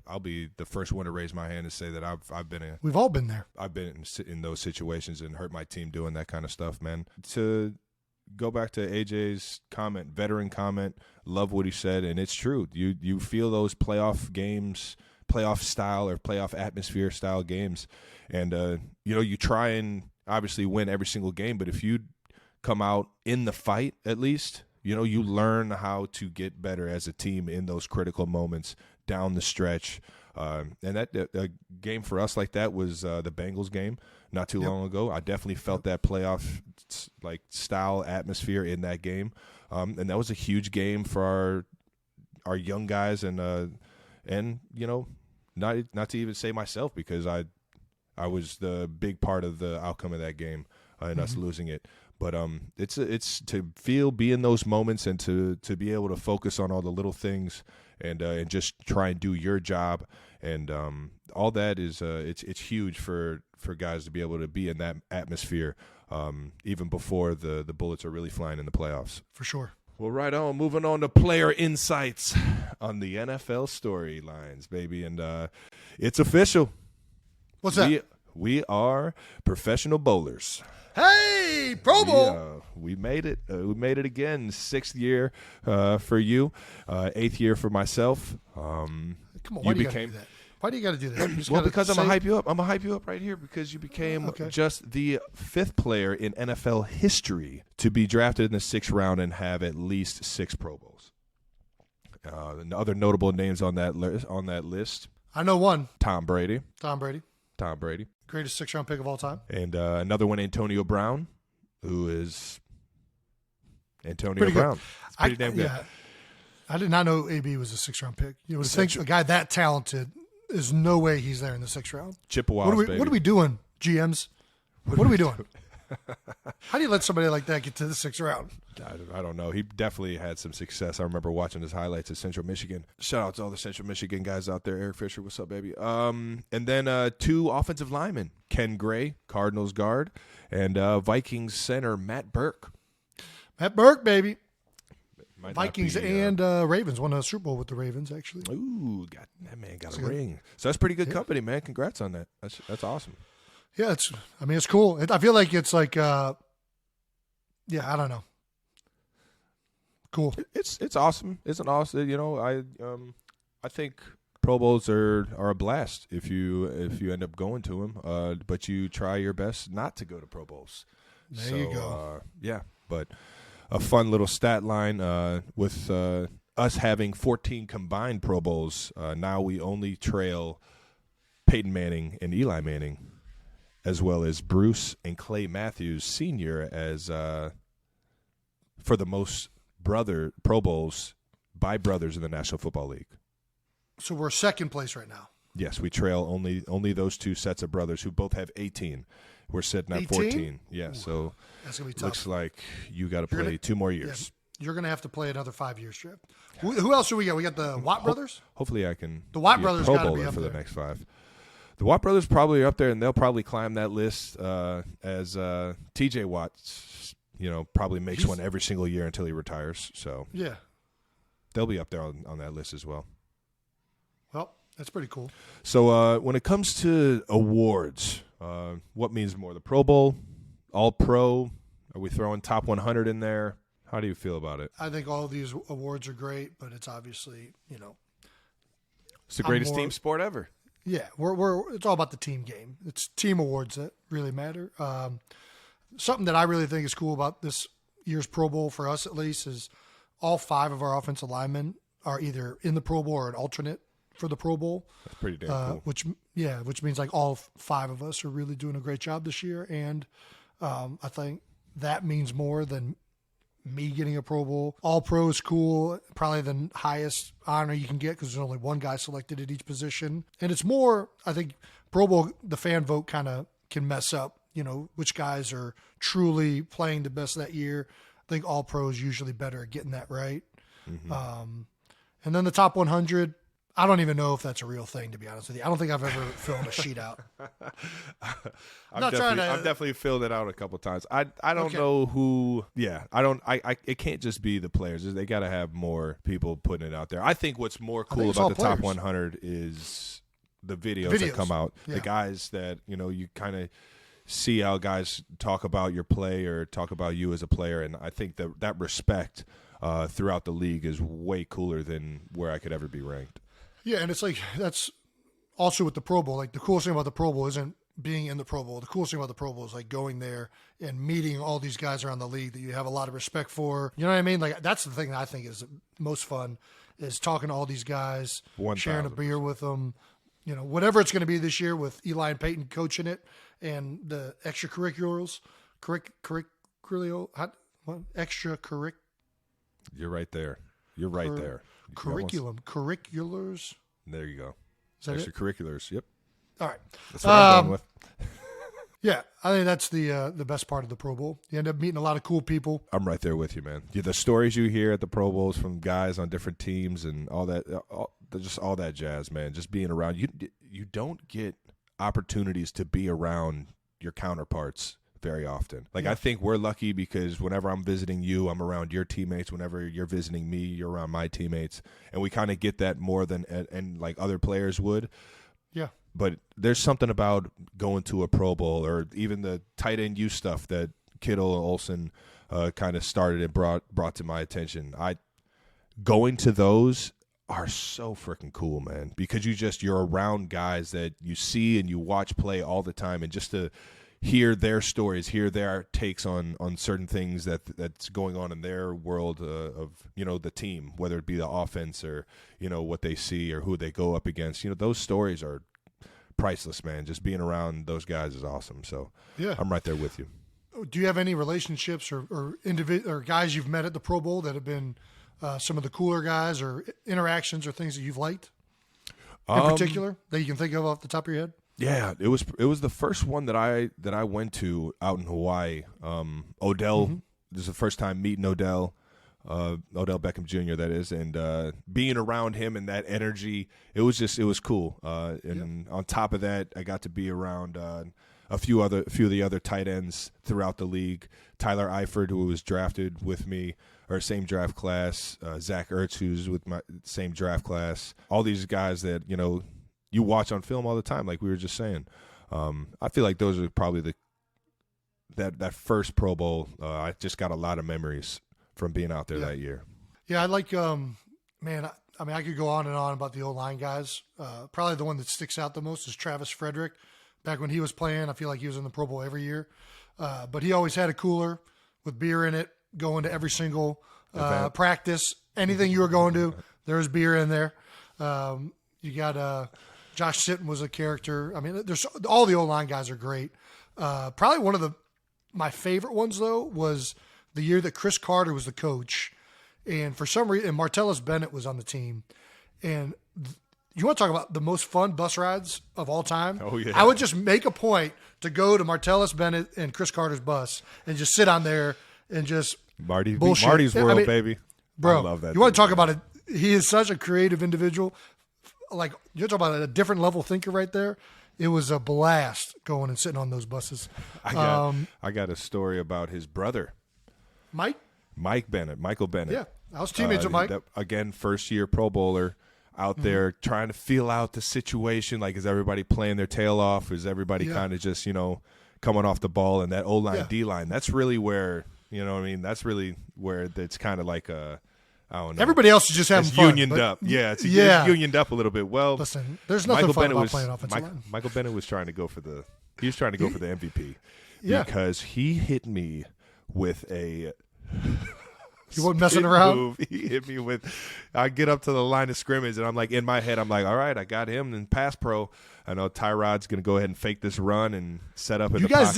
I'll be the first one to raise my hand and say that I've been in. We've all been there. I've been in those situations and hurt my team doing that kind of stuff, man. To go back to AJ's comment, veteran comment, love what he said, and it's true. You feel those playoff games, playoff style or playoff atmosphere style games, and you try and obviously win every single game, but if you come out in the fight at least, you learn how to get better as a team in those critical moments down the stretch. And that game for us like that was the Bengals game not too long ago. I definitely felt that playoff like style atmosphere in that game, and that was a huge game for our young guys, and you know, not to even say myself, because I was the big part of the outcome of that game and us losing it. But it's to be in those moments and to be able to focus on all the little things and just try and do your job, and all that is it's huge for guys to be able to be in that atmosphere even before the bullets are really flying in the playoffs. For sure. Well, right on. Moving on to player insights on the NFL storylines, baby, and it's official. What's that? We are professional bowlers. Hey, Pro Bowl! We made it. We made it again. 6th year for you, 8th year for myself. Come on, why do you gotta do that? Why do you got to do that? Well, because I'm going to hype you up. I'm going to hype you up right here because you became just the 5th player in NFL history to be drafted in the 6th round and have at least 6 Pro Bowls. Other notable names on that list. I know one. Tom Brady. Greatest 6th-round pick of all time. And another one, Antonio Brown, who is Antonio Brown. It's pretty damn good. Yeah. I did not know AB was a 6th-round pick. You would think a guy that talented, there's no way he's there in the 6th round. Chippewas, baby. What are we doing, GMs? What are we doing? How do you let somebody like that get to the 6th round? I don't know. He definitely had some success. I remember watching his highlights at Central Michigan. Shout out to all the Central Michigan guys out there. Eric Fisher, what's up, baby? And then 2 offensive linemen, Ken Gray, Cardinals guard, and Vikings center, Matt Burke. Matt Burke, baby. Vikings and Ravens won a Super Bowl with the Ravens, actually. Ooh, that man got a ring. So that's pretty good company, man. Congrats on that. That's awesome. Yeah, it's cool. I feel like it's like, I don't know. Cool. It's awesome. It's an awesome. You know, I think Pro Bowls are a blast if you end up going to them. But you try your best not to go to Pro Bowls. There you go. But a fun little stat line with us having 14 combined Pro Bowls. Now we only trail Peyton Manning and Eli Manning, as well as Bruce and Clay Matthews Sr. as for the most Pro Bowls by brothers in the National Football League. So we're 2nd place right now. Yes, we trail only those 2 sets of brothers who both have 18. We're sitting at 14. Yeah, so that's gonna be tough. Looks like you got to play 2 more years. Yeah, you're gonna have to play another 5 years, Trip. Who else do we got? We got the Watt brothers. Hopefully, I can. The Watt brothers got to be up for there. The next 5. The Watt brothers probably are up there, and they'll probably climb that list as T.J. Watt. Probably makes one every single year until he retires. So yeah, they'll be up there on that list as well. Well, that's pretty cool. So when it comes to awards, what means more, the Pro Bowl, All Pro? Are we throwing top 100 in there? How do you feel about it? I think all of these awards are great, but it's obviously, it's the greatest team sport ever. Yeah, it's all about the team game. It's team awards that really matter. Something that I really think is cool about this year's Pro Bowl, for us at least, is all 5 of our offensive linemen are either in the Pro Bowl or an alternate for the Pro Bowl. That's pretty damn cool. Which means like all 5 of us are really doing a great job this year, and I think that means more than me getting a Pro Bowl. All Pro is cool, probably the highest honor you can get because there's only one guy selected at each position. And it's more, I think, Pro Bowl, the fan vote kind of can mess up, which guys are truly playing the best that year. I think All Pro is usually better at getting that right. Mm-hmm. And then the top 100, I don't even know if that's a real thing, to be honest with you. I don't think I've ever filled a sheet out. I've definitely filled it out a couple times. I don't know who. Yeah, I don't. It can't just be the players. They got to have more people putting it out there. I think what's more cool about the top 100 is the videos that come out. Yeah. The guys that you kind of see how guys talk about your play or talk about you as a player, and I think that respect throughout the league is way cooler than where I could ever be ranked. Yeah, and it's like that's also with the Pro Bowl. Like the coolest thing about the Pro Bowl isn't being in the Pro Bowl. The coolest thing about the Pro Bowl is like going there and meeting all these guys around the league that you have a lot of respect for. You know what I mean? Like that's the thing that I think is most fun. is talking to all these guys, 1,000%. sharing a beer with them. Whatever it's going to be this year with Eli and Peyton coaching it and the extracurriculars, extracurric. You're right there. You're right there. Curriculum, curriculars. There you go. Is that Extracurriculars. Yep. All right. That's what I'm going with. Yeah, I think that's the best part of the Pro Bowl. You end up meeting a lot of cool people. I'm right there with you, man. The stories you hear at the Pro Bowls from guys on different teams and all that, just all that jazz, man. Just being around. You don't get opportunities to be around your counterparts very often. Like, I think we're lucky because whenever I'm visiting you, I'm around your teammates. Whenever you're visiting me, you're around my teammates. And we kind of get that more than and like other players would. Yeah. But there's something about going to a Pro Bowl or even the tight end U stuff that Kittle and Olsen kind of started and brought to my attention. Going to those are so freaking cool, man, because you're around guys that you see and you watch play all the time, and just to hear their stories, hear their takes on certain things that's going on in their world of the team, whether it be the offense or what they see or who they go up against. Those stories are priceless, man. Just being around those guys is awesome. So yeah, I'm right there with you. Do you have any relationships or guys you've met at the Pro Bowl that have been some of the cooler guys, or interactions or things that you've liked in particular that you can think of off the top of your head? Yeah, it was the first one that I went to out in Hawaii. Odell, This is the first time meeting Odell Beckham Jr. that is, and being around him and that energy, it was cool. And on top of that, I got to be around a few of the other tight ends throughout the league. Tyler Eifert, who was drafted with me, or same draft class. Zach Ertz, who's with my same draft class. All these guys that you watch on film all the time, like we were just saying. I feel like those are probably that first Pro Bowl. I just got a lot of memories from being out there that year. Yeah, I like, man, I could go on and on about the O-line guys. Probably the one that sticks out the most is Travis Frederick. Back when he was playing, I feel like he was in the Pro Bowl every year. But he always had a cooler with beer in it, going to every single practice. Anything you were going to, there was beer in there. You got Josh Sitton was a character. I mean, there's all the O-line guys are great. Probably one of my favorite ones, though, was the year that Chris Carter was the coach. And for some reason, and Martellus Bennett was on the team. And you want to talk about the most fun bus rides of all time? Oh, yeah. I would just make a point to go to Martellus Bennett and Chris Carter's bus and just sit on there and just bullshit. Marty's World, baby. Bro, I love that. You want to talk about it? He is such a creative individual. Like, you're talking about a different level thinker right there. It was a blast going and sitting on those buses. I got a story about his brother. Michael Bennett. Yeah, I was teammates with Mike. Again, first-year Pro Bowler out there trying to feel out the situation. Like, is everybody playing their tail off? Is everybody kind of just, coming off the ball? And that O-line, D-line, that's really where, that's really where it's kind of like a – I don't know. Everybody else is just having fun. Unioned up. Yeah, it's unioned up a little bit. Well, listen, there's nothing fun about playing offensive line. Michael Bennett was trying to go for the MVP because he hit me with a He wasn't messing around. Move. He hit me with I get up to the line of scrimmage and I'm like, in my head, I'm like, all right, I got him in pass pro. I know Tyrod's going to go ahead and fake this run and set up in the pocket. You guys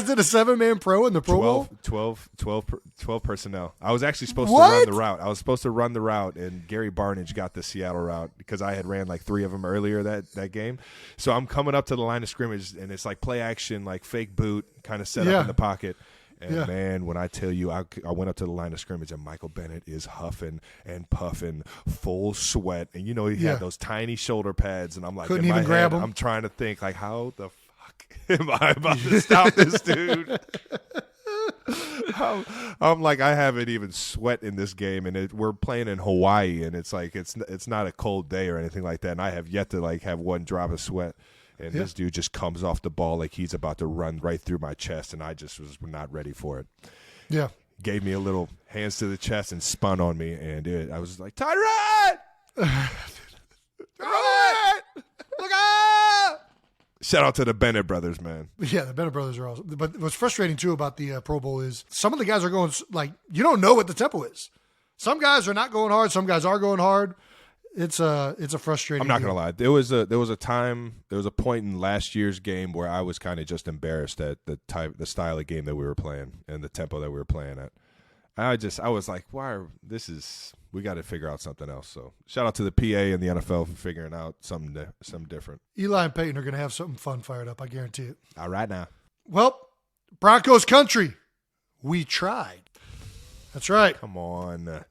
did a 7-man pro in the Pro Bowl? 12 personnel. I was actually supposed to run the route. I was supposed to run the route, and Gary Barnage got the Seattle route because I had ran like 3 of them earlier that game. So I'm coming up to the line of scrimmage, and it's like play action, like fake boot, kind of set up in the pocket. And, man, when I tell you, I went up to the line of scrimmage, and Michael Bennett is huffing and puffing, full sweat. And, he had those tiny shoulder pads. And I'm like, couldn't even grab him. I'm trying to think, like, how the fuck am I about to stop this dude? I'm like, I haven't even sweat in this game. And we're playing in Hawaii, and it's like it's not a cold day or anything like that. And I have yet to, like, have one drop of sweat. And this dude just comes off the ball like he's about to run right through my chest, and I just was not ready for it. Yeah. Gave me a little hands to the chest and spun on me, and I was like, Tyrod! Tyrod! Look out! Shout out to the Bennett brothers, man. Yeah, the Bennett brothers are awesome. But what's frustrating, too, about the Pro Bowl is some of the guys are going, like, you don't know what the tempo is. Some guys are not going hard. Some guys are going hard. It's a frustrating. I'm not deal. gonna lie. There was a point in last year's game where I was kind of just embarrassed at the style of game that we were playing and the tempo that we were playing at. I was like, we got to figure out something else. So shout out to the PA and the NFL for figuring out something different. Eli and Peyton are going to have something fun fired up. I guarantee it. All right now. Well, Broncos Country, we tried. That's right. Come on.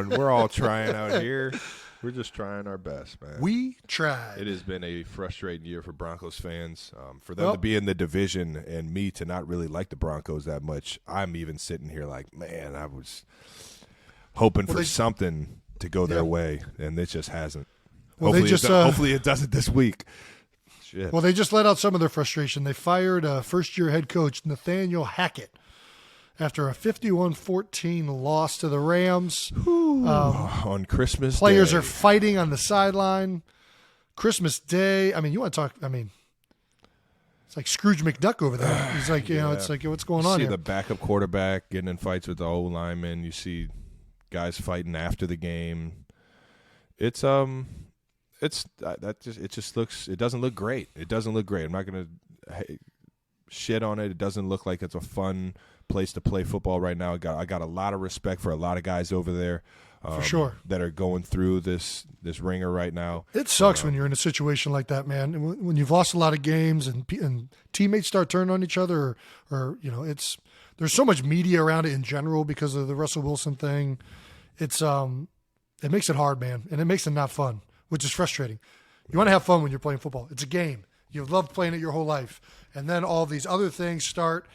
We're all trying out here. We're just trying our best, man. We tried. It has been a frustrating year for Broncos fans. For them to be in the division and me to not really like the Broncos that much, I'm even sitting here like, man, I was hoping for something to go their way, and it just hasn't. Well, hopefully it doesn't this week. Shit. Well, they just let out some of their frustration. They fired first-year head coach Nathaniel Hackett after a 51-14 loss to the Rams. On Christmas players Day. are fighting on the sideline. Christmas Day. I mean, you want to talk – it's like Scrooge McDuck over there. He's like, it's like, what's going on here? You see here? the backup quarterback getting in fights with the O-lineman. You see guys fighting after the game. It doesn't look great. It doesn't look great. I'm not going to shit on it. It doesn't look like it's a fun place to play football right now. I got a lot of respect for a lot of guys over there. For sure. That are going through this ringer right now. It sucks when you're in a situation like that, man. And when you've lost a lot of games and teammates start turning on each other, or there's so much media around it in general because of the Russell Wilson thing. It makes it hard, man, and it makes it not fun, which is frustrating. You want to have fun when you're playing football. It's a game. You've loved playing it your whole life, and then all these other things start,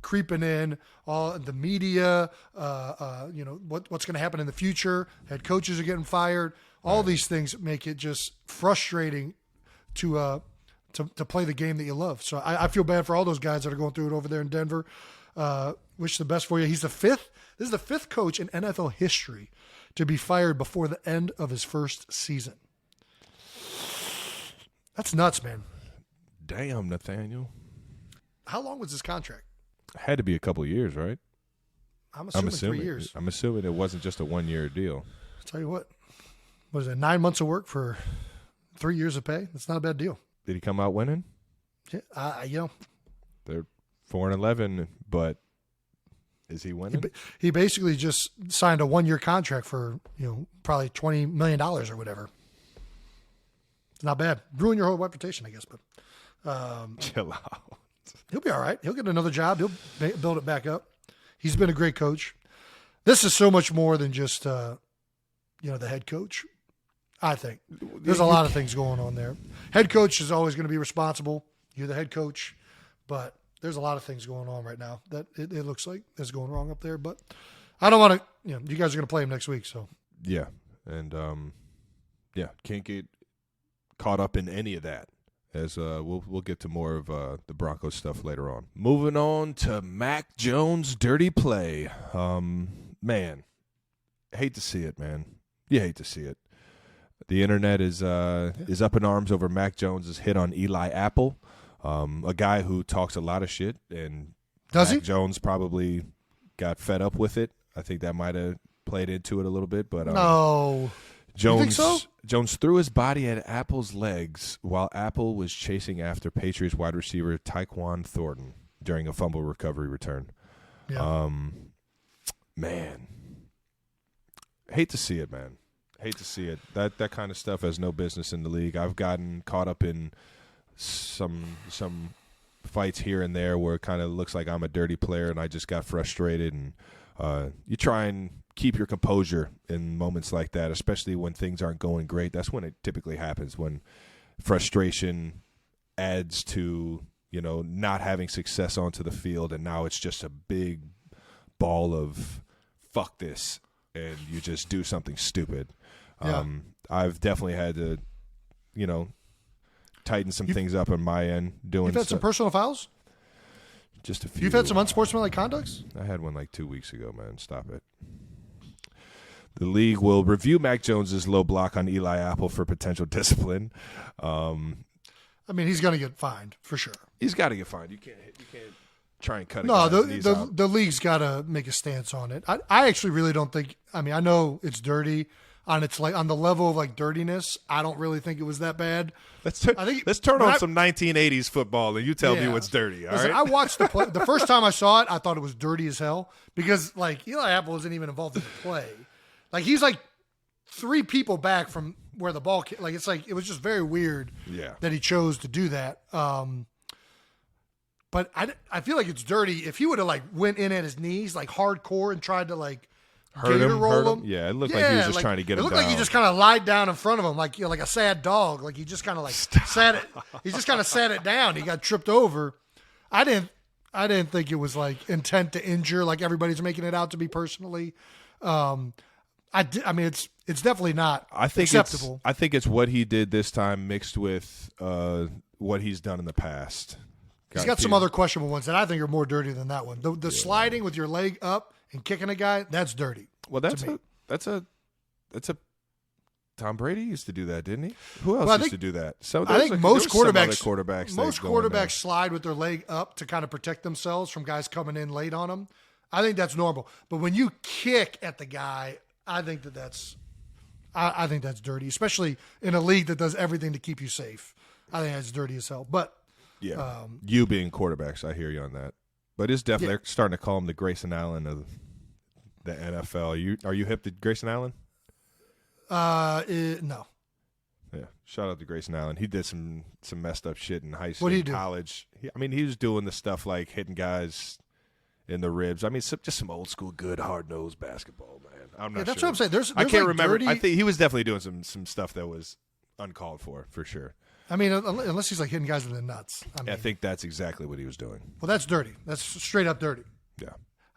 creeping in, all the media, what's going to happen in the future. Head coaches are getting fired. All these things make it just frustrating to play the game that you love. So I feel bad for all those guys that are going through it over there in Denver. Wish the best for you. He's the fifth. This is the fifth coach in NFL history to be fired before the end of his first season. That's nuts, man. Damn, Nathaniel. How long was his contract? Had to be a couple of years, right? I'm assuming 3 years. I'm assuming it wasn't just a 1-year deal. I'll tell you what. Was it 9 months of work for 3 years of pay? That's not a bad deal. Did he come out winning? Yeah, They're 4-11, but is he winning? He basically just signed a 1-year contract for probably $20 million or whatever. It's not bad. Ruin your whole reputation, I guess. But chill out. He'll be all right. He'll get another job. He'll build it back up. He's been a great coach. This is so much more than just the head coach. I think there's a lot of things going on there. Head coach is always going to be responsible. You're the head coach, but there's a lot of things going on right now that it looks like is going wrong up there. But I don't want to. You guys are going to play him next week, so yeah, and can't get caught up in any of that. As we'll get to more of the Broncos stuff later on. Moving on to Mac Jones' dirty play. Man, hate to see it, man. You hate to see it. The internet is up in arms over Mac Jones' hit on Eli Apple, a guy who talks a lot of shit, and Mac Jones probably got fed up with it. I think that might have played into it a little bit, but no. Jones, you think so? Jones threw his body at Apple's legs while Apple was chasing after Patriots wide receiver Tyquan Thornton during a fumble recovery return. Yeah. Man, hate to see it, man. Hate to see it. That kind of stuff has no business in the league. I've gotten caught up in some fights here and there where it kind of looks like I'm a dirty player and I just got frustrated. And you try and keep your composure in moments like that, especially when things aren't going great. That's when it typically happens, when frustration adds to, not having success onto the field, and now it's just a big ball of fuck this, and you just do something stupid. Yeah. I've definitely had to, tighten some things up on my end. You've had some personal fouls? Just a few. You've had some unsportsmanlike conducts? I had one like 2 weeks ago, man. Stop it. The league will review Mac Jones's low block on Eli Apple for potential discipline. He's going to get fined for sure. He's got to get fined. You can't try and cut. No, a knees out. the league's got to make a stance on it. I actually really don't think. I mean, I know it's dirty on the level of like dirtiness. I don't really think it was that bad. Let's turn on some 1980s football, and you tell me what's dirty. All Listen, right. I watched the play. The first time I saw it, I thought it was dirty as hell because like Eli Apple wasn't even involved in the play. Like he's like 3 people back from where the ball came. Like it was just very weird. That he chose to do that. But I feel like it's dirty. If he would have like went in at his knees like hardcore and tried to like hurt him. Yeah, it looked like he was just trying to get him down. It looked like he just kind of lied down in front of him, like like a sad dog. Like he just kind of like sat it. He just kind of sat it down. He got tripped over. I didn't think it was like intent to injure, like everybody's making it out to be personally. I mean, it's definitely not acceptable. I think it's what he did this time mixed with what he's done in the past. He's got some other questionable ones that I think are more dirty than that one. The sliding with your leg up and kicking a guy, that's dirty. Well, that's a Tom Brady used to do that, didn't he? Who else used to do that? So I think most quarterbacks quarterbacks slide with their leg up to kind of protect themselves from guys coming in late on them. I think that's normal. But when you kick at the guy, I think that's dirty, especially in a league that does everything to keep you safe. I think that's dirty as hell. But you being quarterbacks, I hear you on that. But it's definitely they're starting to call him the Grayson Allen of the NFL. Are you hip to Grayson Allen? No. Yeah, shout out to Grayson Allen. He did some messed up shit in high school, what did he do? College. He was doing the stuff like hitting guys in the ribs. I mean, just some old school, good, hard nosed basketball, man. I'm not. That's sure. what I'm saying. I can't like remember. Dirty... I think he was definitely doing some stuff that was uncalled for sure. I mean, unless he's like hitting guys in the nuts. I think that's exactly what he was doing. Well, that's dirty. That's straight up dirty. Yeah.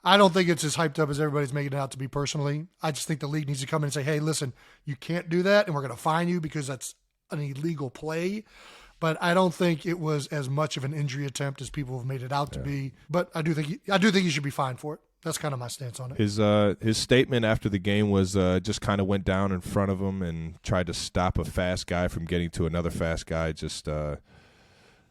I don't think it's as hyped up as everybody's making it out to be personally. I just think the league needs to come in and say, hey, listen, you can't do that, and we're going to fine you because that's an illegal play. But I don't think it was as much of an injury attempt as people have made it out to be. But I do think he should be fined for it. That's kind of my stance on it. His statement after the game was just kind of went down in front of him and tried to stop a fast guy from getting to another fast guy. Just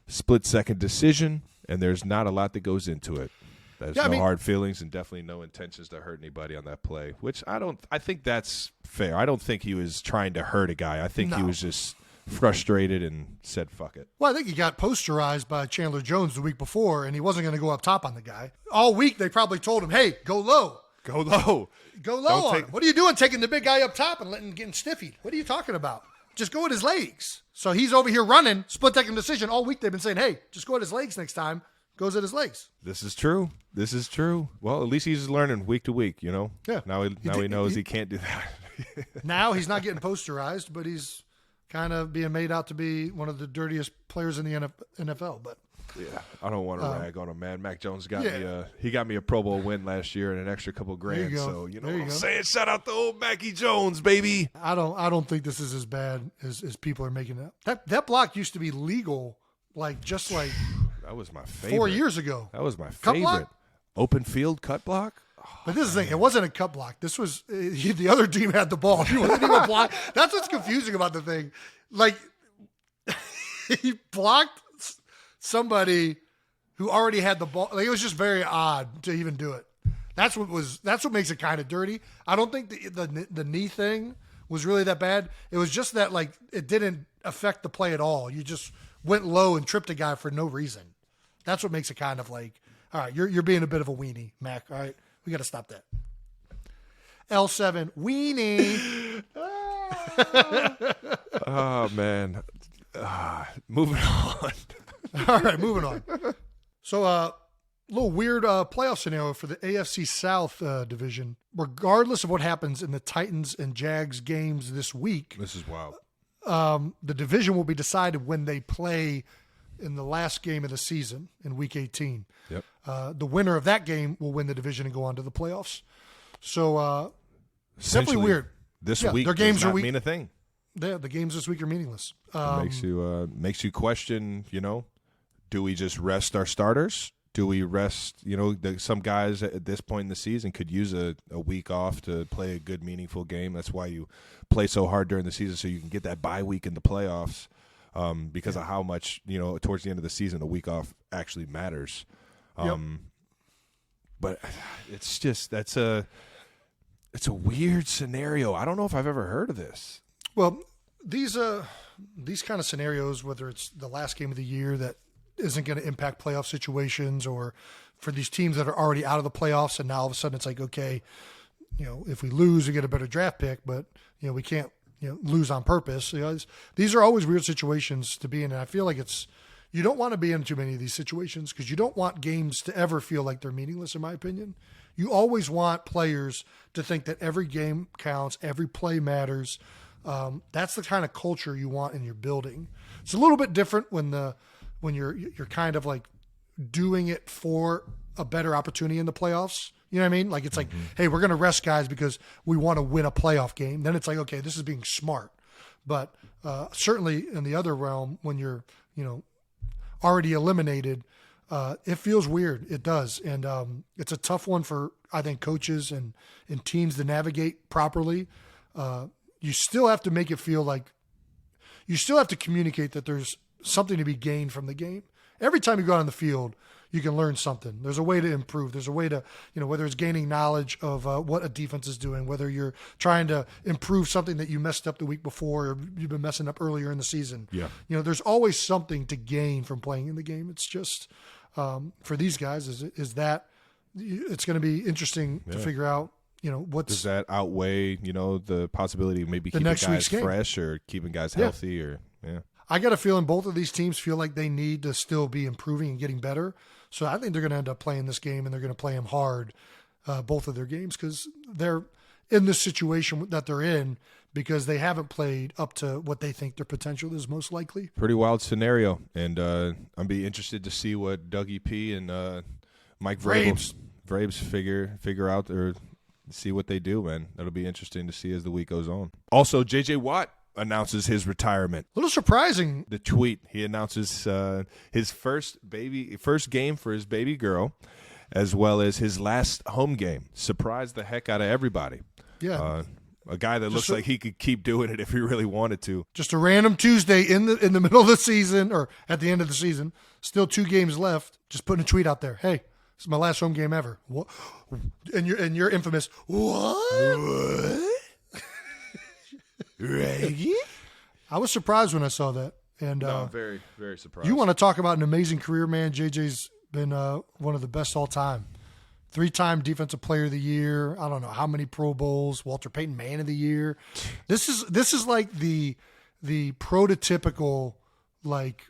split-second decision, and there's not a lot that goes into it. There's hard feelings and definitely no intentions to hurt anybody on that play, which I think that's fair. I don't think he was trying to hurt a guy. I think he was just frustrated and said, fuck it. Well, I think he got posterized by Chandler Jones the week before, and he wasn't going to go up top on the guy. All week, they probably told him, hey, go low. Go low. Go low on him. What are you doing taking the big guy up top and getting stiffied? What are you talking about? Just go at his legs. So he's over here running, split-second decision. All week they've been saying, hey, just go at his legs next time. Goes at his legs. This is true. Well, at least he's learning week to week, you know? Yeah. Now he knows he can't do that. Now he's not getting posterized, but he's kind of being made out to be one of the dirtiest players in the NFL. But yeah, I don't want to rag on him, man. Mac Jones got me a Pro Bowl win last year and an extra couple grand. You so you know what I'm saying? Shout out to old Mackie Jones, baby. I don't think this is as bad as people are making it. That block used to be legal, that was my favorite. 4 years ago. That was my cut favorite. Block? Open field cut block. But this is the thing. It wasn't a cut block. This was the other team had the ball. He wasn't even block. That's what's confusing about the thing. Like he blocked somebody who already had the ball. Like, it was just very odd to even do it. That's what makes it kind of dirty. I don't think the knee thing was really that bad. It was just that like it didn't affect the play at all. You just went low and tripped a guy for no reason. That's what makes it kind of like, all right, you're being a bit of a weenie, Mac. All right, we got to stop that. L7 weenie. Oh man. Moving on. All right, moving on. So, a little weird playoff scenario for the AFC South division. Regardless of what happens in the Titans and Jags games this week, this is wild. The division will be decided when they play in the last game of the season in Week 18. Yep. The winner of that game will win the division and go on to the playoffs. So, definitely weird. This week their games does not mean a thing. Yeah, the games this week are meaningless. Makes you question, do we just rest our starters? Do we rest, some guys at this point in the season could use a week off to play a good, meaningful game. That's why you play so hard during the season so you can get that bye week in the playoffs because of how much, towards the end of the season, a week off actually matters. But it's just it's a weird scenario. I don't know if I've ever heard of this. Well, these kind of scenarios, whether it's the last game of the year that isn't going to impact playoff situations, or for these teams that are already out of the playoffs and now all of a sudden it's like, okay, if we lose, we get a better draft pick, but we can't lose on purpose. These are always weird situations to be in, and I feel like you don't want to be in too many of these situations because you don't want games to ever feel like they're meaningless, in my opinion. You always want players to think that every game counts, every play matters. That's the kind of culture you want in your building. It's a little bit different when you're kind of like doing it for a better opportunity in the playoffs. You know what I mean? Like it's like, hey, we're going to rest guys because we want to win a playoff game. Then it's like, okay, this is being smart. But certainly in the other realm, when you're already eliminated, it feels weird. It does. And it's a tough one for, I think, coaches and teams to navigate properly. You still have to make it feel like you still have to communicate that there's something to be gained from the game. Every time you go out on the field, you can learn something. There's a way to improve. There's a way to, whether it's gaining knowledge of what a defense is doing, whether you're trying to improve something that you messed up the week before or you've been messing up earlier in the season. Yeah. There's always something to gain from playing in the game. It's just for these guys is that it's going to be interesting to figure out, what's does that outweigh, the possibility of maybe keeping guys fresh or keeping guys healthy or I got a feeling both of these teams feel like they need to still be improving and getting better. So I think they're going to end up playing this game, and they're going to play them hard, both of their games, because they're in this situation that they're in because they haven't played up to what they think their potential is most likely. Pretty wild scenario, and I'd be interested to see what Dougie P and Mike Vrabel figure out or see what they do, man. That'll be interesting to see as the week goes on. Also, J.J. Watt announces his retirement. A little surprising. The tweet, he announces his first game for his baby girl, as well as his last home game. Surprised the heck out of everybody. Yeah. A guy that looks like he could keep doing it if he really wanted to. Just a random Tuesday in the middle of the season or at the end of the season. Still 2 games left. Just putting a tweet out there. Hey, this is my last home game ever. What? And you're infamous. What? Reggie? I was surprised when I saw that. And no, very, very surprised. You want to talk about an amazing career, man. JJ's been one of the best all time. 3-time Defensive Player of the Year. I don't know how many Pro Bowls. Walter Payton Man of the Year. This is like the prototypical like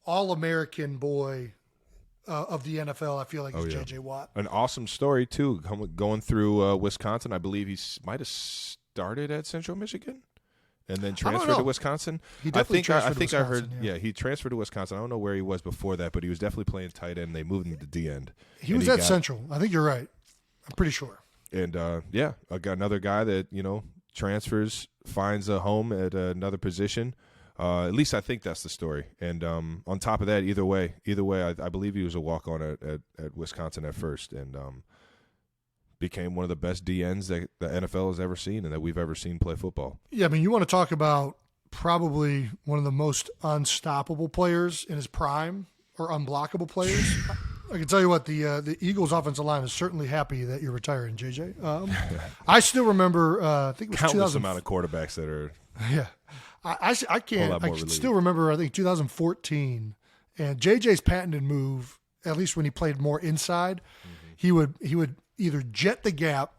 All-American boy of the NFL. I feel like is JJ Watt. An awesome story too. Going through Wisconsin, I believe he might have started at Central Michigan. And then transferred to Wisconsin. He definitely transferred to Wisconsin, I heard. yeah. He transferred to Wisconsin. I don't know where he was before that, but he was definitely playing tight end. They moved him to D end. He was at Central. I think you're right. I'm pretty sure. And I got another guy that transfers, finds a home at another position. At least I think that's the story. And on top of that, either way, I believe he was a walk on at Wisconsin at first, and became one of the best DNs that the NFL has ever seen and that we've ever seen play football. Yeah, I mean, you want to talk about probably one of the most unstoppable players in his prime or unblockable players. I can tell you what, the Eagles' offensive line is certainly happy that you're retiring, JJ. I still remember, I think it was countless amount of quarterbacks that are. Yeah, I can still remember. I think 2014, and JJ's patented move. At least when he played more inside, he would either jet the gap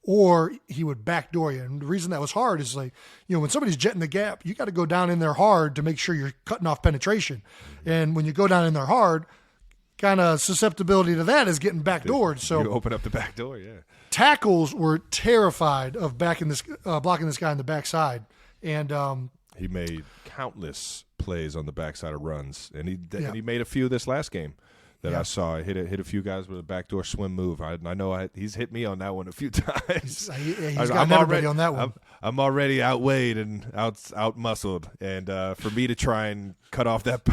or he would backdoor you. And the reason that was hard is like, when somebody's jetting the gap, you got to go down in there hard to make sure you're cutting off penetration. And when you go down in there hard, kind of susceptibility to that is getting backdoored. So you open up the back door, yeah. Tackles were terrified of blocking this guy on the backside. And he made countless plays on the backside of runs. And he made a few this last game. That I saw. Hit a few guys with a backdoor swim move. I know he's hit me on that one a few times. He's got everybody on that one. I'm already outweighed and out muscled, and for me to try and cut off that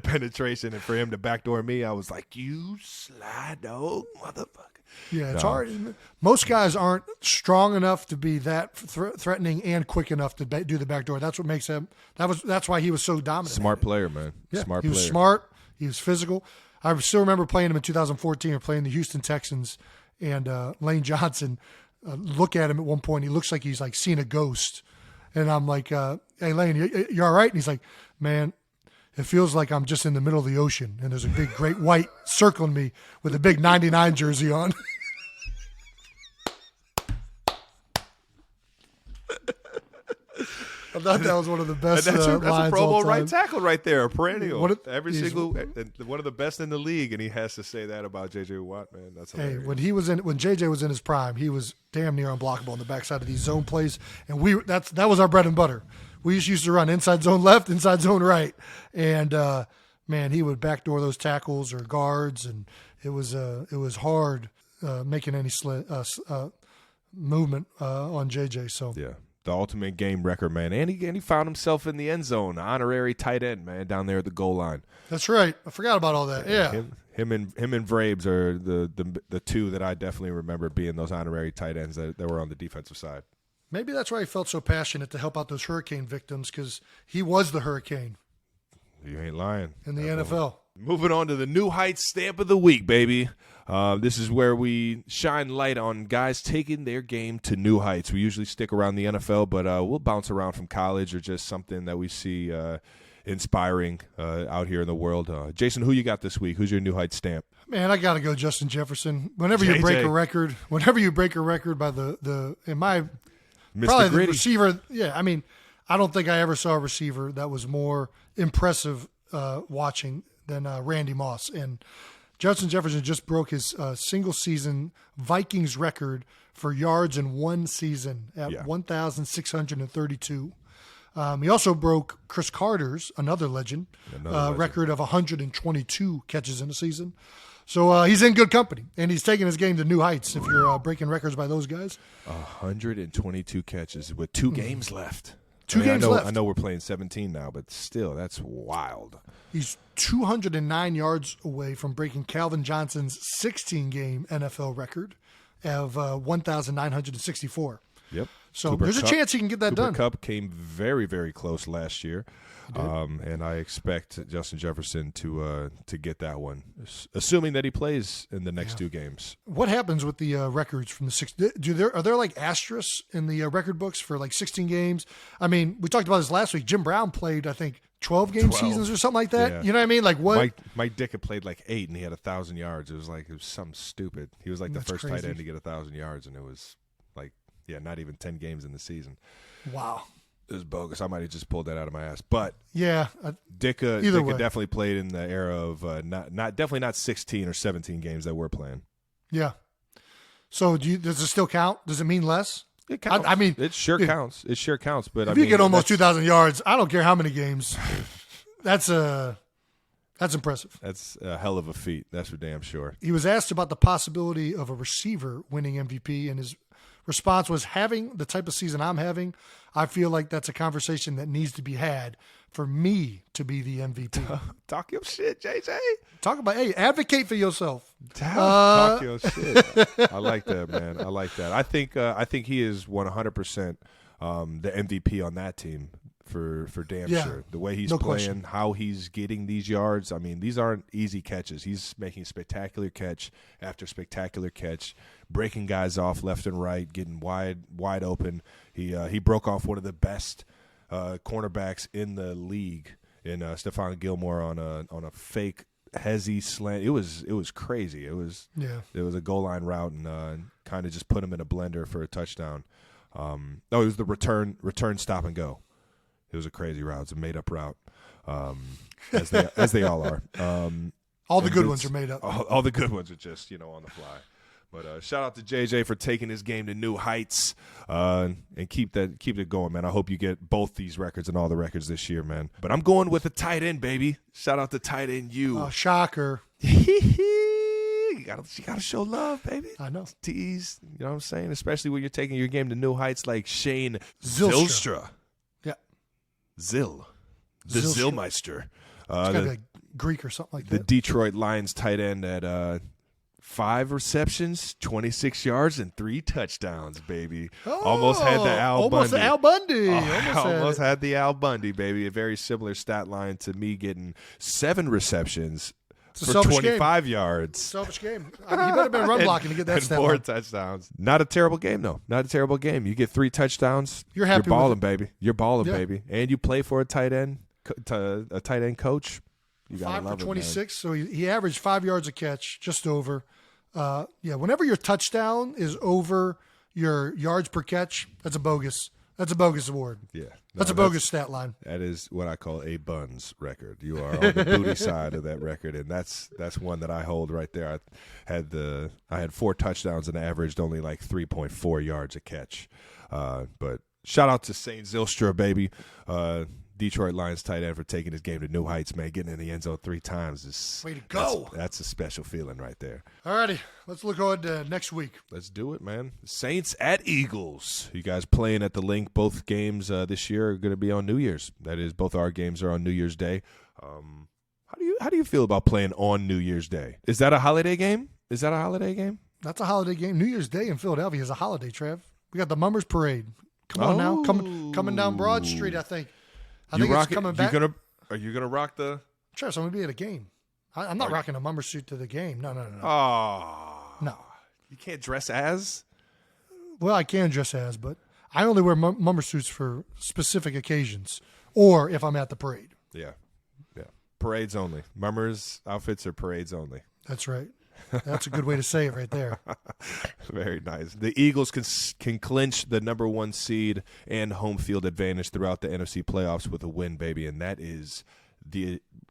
penetration and for him to backdoor me, I was like, "You sly dog, motherfucker." Yeah, it's hard. Most guys aren't strong enough to be that threatening and quick enough to do the backdoor. That's what makes him. That's why he was so dominant. Smart player, man. Yeah, Smart he player. was smart. He was physical. I still remember playing him in 2014 or playing the Houston Texans, and Lane Johnson look at him at one point. He looks like he's like seen a ghost. And I'm like, hey, Lane, you all right? And he's like, man, it feels like I'm just in the middle of the ocean, and there's a big great white circling me with a big 99 jersey on. I thought that was one of the best that's lines a Pro all Bowl time. right tackle right there, a perennial. One of the best in the league, and he has to say that about J.J. Watt, man. That's hilarious. Hey, when J.J. was in his prime, he was damn near unblockable on the backside of these zone plays, and that was our bread and butter. We used to run inside zone left, inside zone right, and man, he would backdoor those tackles or guards, and it was hard making any movement on J.J. So yeah. The ultimate game record, man. And he found himself in the end zone, honorary tight end, man, down there at the goal line. That's right. I forgot about all that. Yeah. Him and Vrabes are the two that I definitely remember being those honorary tight ends that were on the defensive side. Maybe that's why he felt so passionate to help out those hurricane victims, because he was the hurricane. You ain't lying. In the NFL. Moving on to the New Heights Stamp of the Week, baby. This is where we shine light on guys taking their game to new heights. We usually stick around the NFL, but we'll bounce around from college or just something that we see inspiring out here in the world. Jason, who you got this week? Who's your New Heights stamp? Man, I got to go Justin Jefferson. Whenever you break a record by the in my Mr. probably Gritty. the receiver. Yeah, I mean, I don't think I ever saw a receiver that was more impressive watching than Randy Moss. And Justin Jefferson just broke his single-season Vikings record for yards in one season at 1,632. He also broke Chris Carter's, another legend, record of 122 catches in a season. So he's in good company, and he's taking his game to new heights if you're breaking records by those guys. 122 catches with 2 games left. Games left. I know we're playing 17 now, but still, that's wild. He's 209 yards away from breaking Calvin Johnson's 16-game NFL record of 1,964. Yep. So there's a chance he can get that done. Cooper Kupp came very, very close last year, and I expect Justin Jefferson to get that one, assuming that he plays in the next 2 games. What happens with the records from the 6? Are there like asterisks in the record books for like 16 games? I mean, we talked about this last week. Jim Brown played, I think, 12-game seasons or something like that. Yeah. You know what I mean? Like what? Mike Dick had played like 8, and he had 1,000 yards. It was something stupid. He was like the first tight end to get 1,000 yards, and it was like, not even 10 games in the season. Wow. It was bogus. I might have just pulled that out of my ass. But yeah, Dick definitely played in the era of definitely not 16 or 17 games that we're playing. Yeah. So does it still count? Does it mean less? It counts. I mean, it sure counts. It sure counts. But if you get almost 2,000 yards, I don't care how many games. That's impressive. That's a hell of a feat. That's for damn sure. He was asked about the possibility of a receiver winning MVP, and his response was, having the type of season I'm having, I feel like that's a conversation that needs to be had for me to be the MVP. Talk your shit, JJ. Advocate for yourself. Talk your shit. I like that, man. I like that. I think he is 100% the MVP on that team for damn sure. The way he's playing, question. how he's getting these yards. I mean, these aren't easy catches. He's making spectacular catch after spectacular catch, breaking guys off left and right, getting wide open. He broke off one of the best cornerbacks in the league in Stephon Gilmore on a fake hezzy slant. It was crazy. It was a goal line route and kind of just put him in a blender for a touchdown. It was the return stop and go. It was a crazy route. It's a made up route, as they all are. All the good ones are made up. All the good ones are just on the fly. But shout out to JJ for taking his game to new heights and keep it going, man. I hope you get both these records and all the records this year, man. But I'm going with the tight end, baby. Shout out to tight end you. Oh, shocker. You gotta show love, baby. I know. Tease, you know what I'm saying? Especially when you're taking your game to new heights like Shane Zylstra. Yeah. The Zillmeister. It's got to be like Greek or something like that. The Detroit Lions tight end at 5 receptions, 26 yards, and 3 touchdowns, baby. Almost had the Al Bundy. Almost had the Al Bundy, baby. A very similar stat line to me getting 7 receptions, It's a for selfish 25 game. yards. Selfish game. I mean, he better have been run blocking to get that and stat 4 line. touchdowns. Not a terrible game, though. Not a terrible game. You get 3 touchdowns. You're happy You're balling, with it. baby. You're balling, Yeah. baby. And you play for a tight end coach. You gotta 5 love for it, 26, so he averaged 5 yards a catch, just over. Whenever your touchdown is over your yards per catch, that's a bogus award. Yeah. That's a bogus stat line. That is what I call a buns record. You are on the booty side of that record, and that's one that I hold right there. I had 4 touchdowns and averaged only like 3.4 yards a catch. But shout out to Saint Zylstra, baby. Detroit Lions tight end for taking his game to new heights, man. Getting in the end zone 3 times Way to go. That's a special feeling right there. All righty, let's look on to next week. Let's do it, man. Saints at Eagles. You guys playing at the Link. Both games this year are going to be on New Year's. That is, both our games are on New Year's Day. How do you feel about playing on New Year's Day? Is that a holiday game? That's a holiday game. New Year's Day in Philadelphia is a holiday, Trev. We got the Mummers Parade. Come on now, coming down Broad Street. I think it's coming back. Are you gonna rock the? Trev, I'm gonna be at a game. I'm not rocking a Mummer suit to the game. No. Oh, no. You can't dress as. Well, I can dress as, but I only wear Mummer suits for specific occasions or if I'm at the parade. Yeah. Parades only. Mummers outfits are parades only. That's right. That's a good way to say it right there. Very nice. The Eagles can clinch the number 1 seed and home field advantage throughout the NFC playoffs with a win, baby, and that is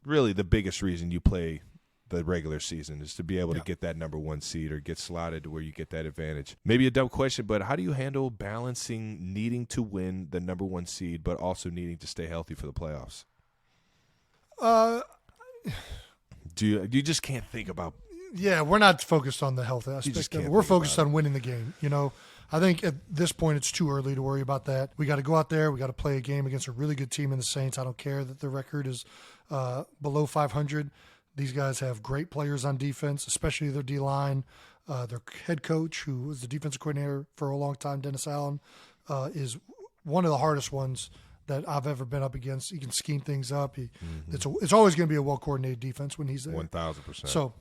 really the biggest reason you play the regular season is to be able to get that number 1 seed or get slotted to where you get that advantage. Maybe a dumb question, but how do you handle balancing needing to win the number 1 seed but also needing to stay healthy for the playoffs? You just can't think about. Yeah, we're not focused on the health aspect of it. We're focused on winning the game. I think at this point it's too early to worry about that. We got to go out there. We got to play a game against a really good team in the Saints. I don't care that the record is below 500. These guys have great players on defense, especially their D-line. Their head coach, who was the defensive coordinator for a long time, Dennis Allen, is one of the hardest ones that I've ever been up against. He can scheme things up. It's always going to be a well-coordinated defense when he's there. 1,000%. So,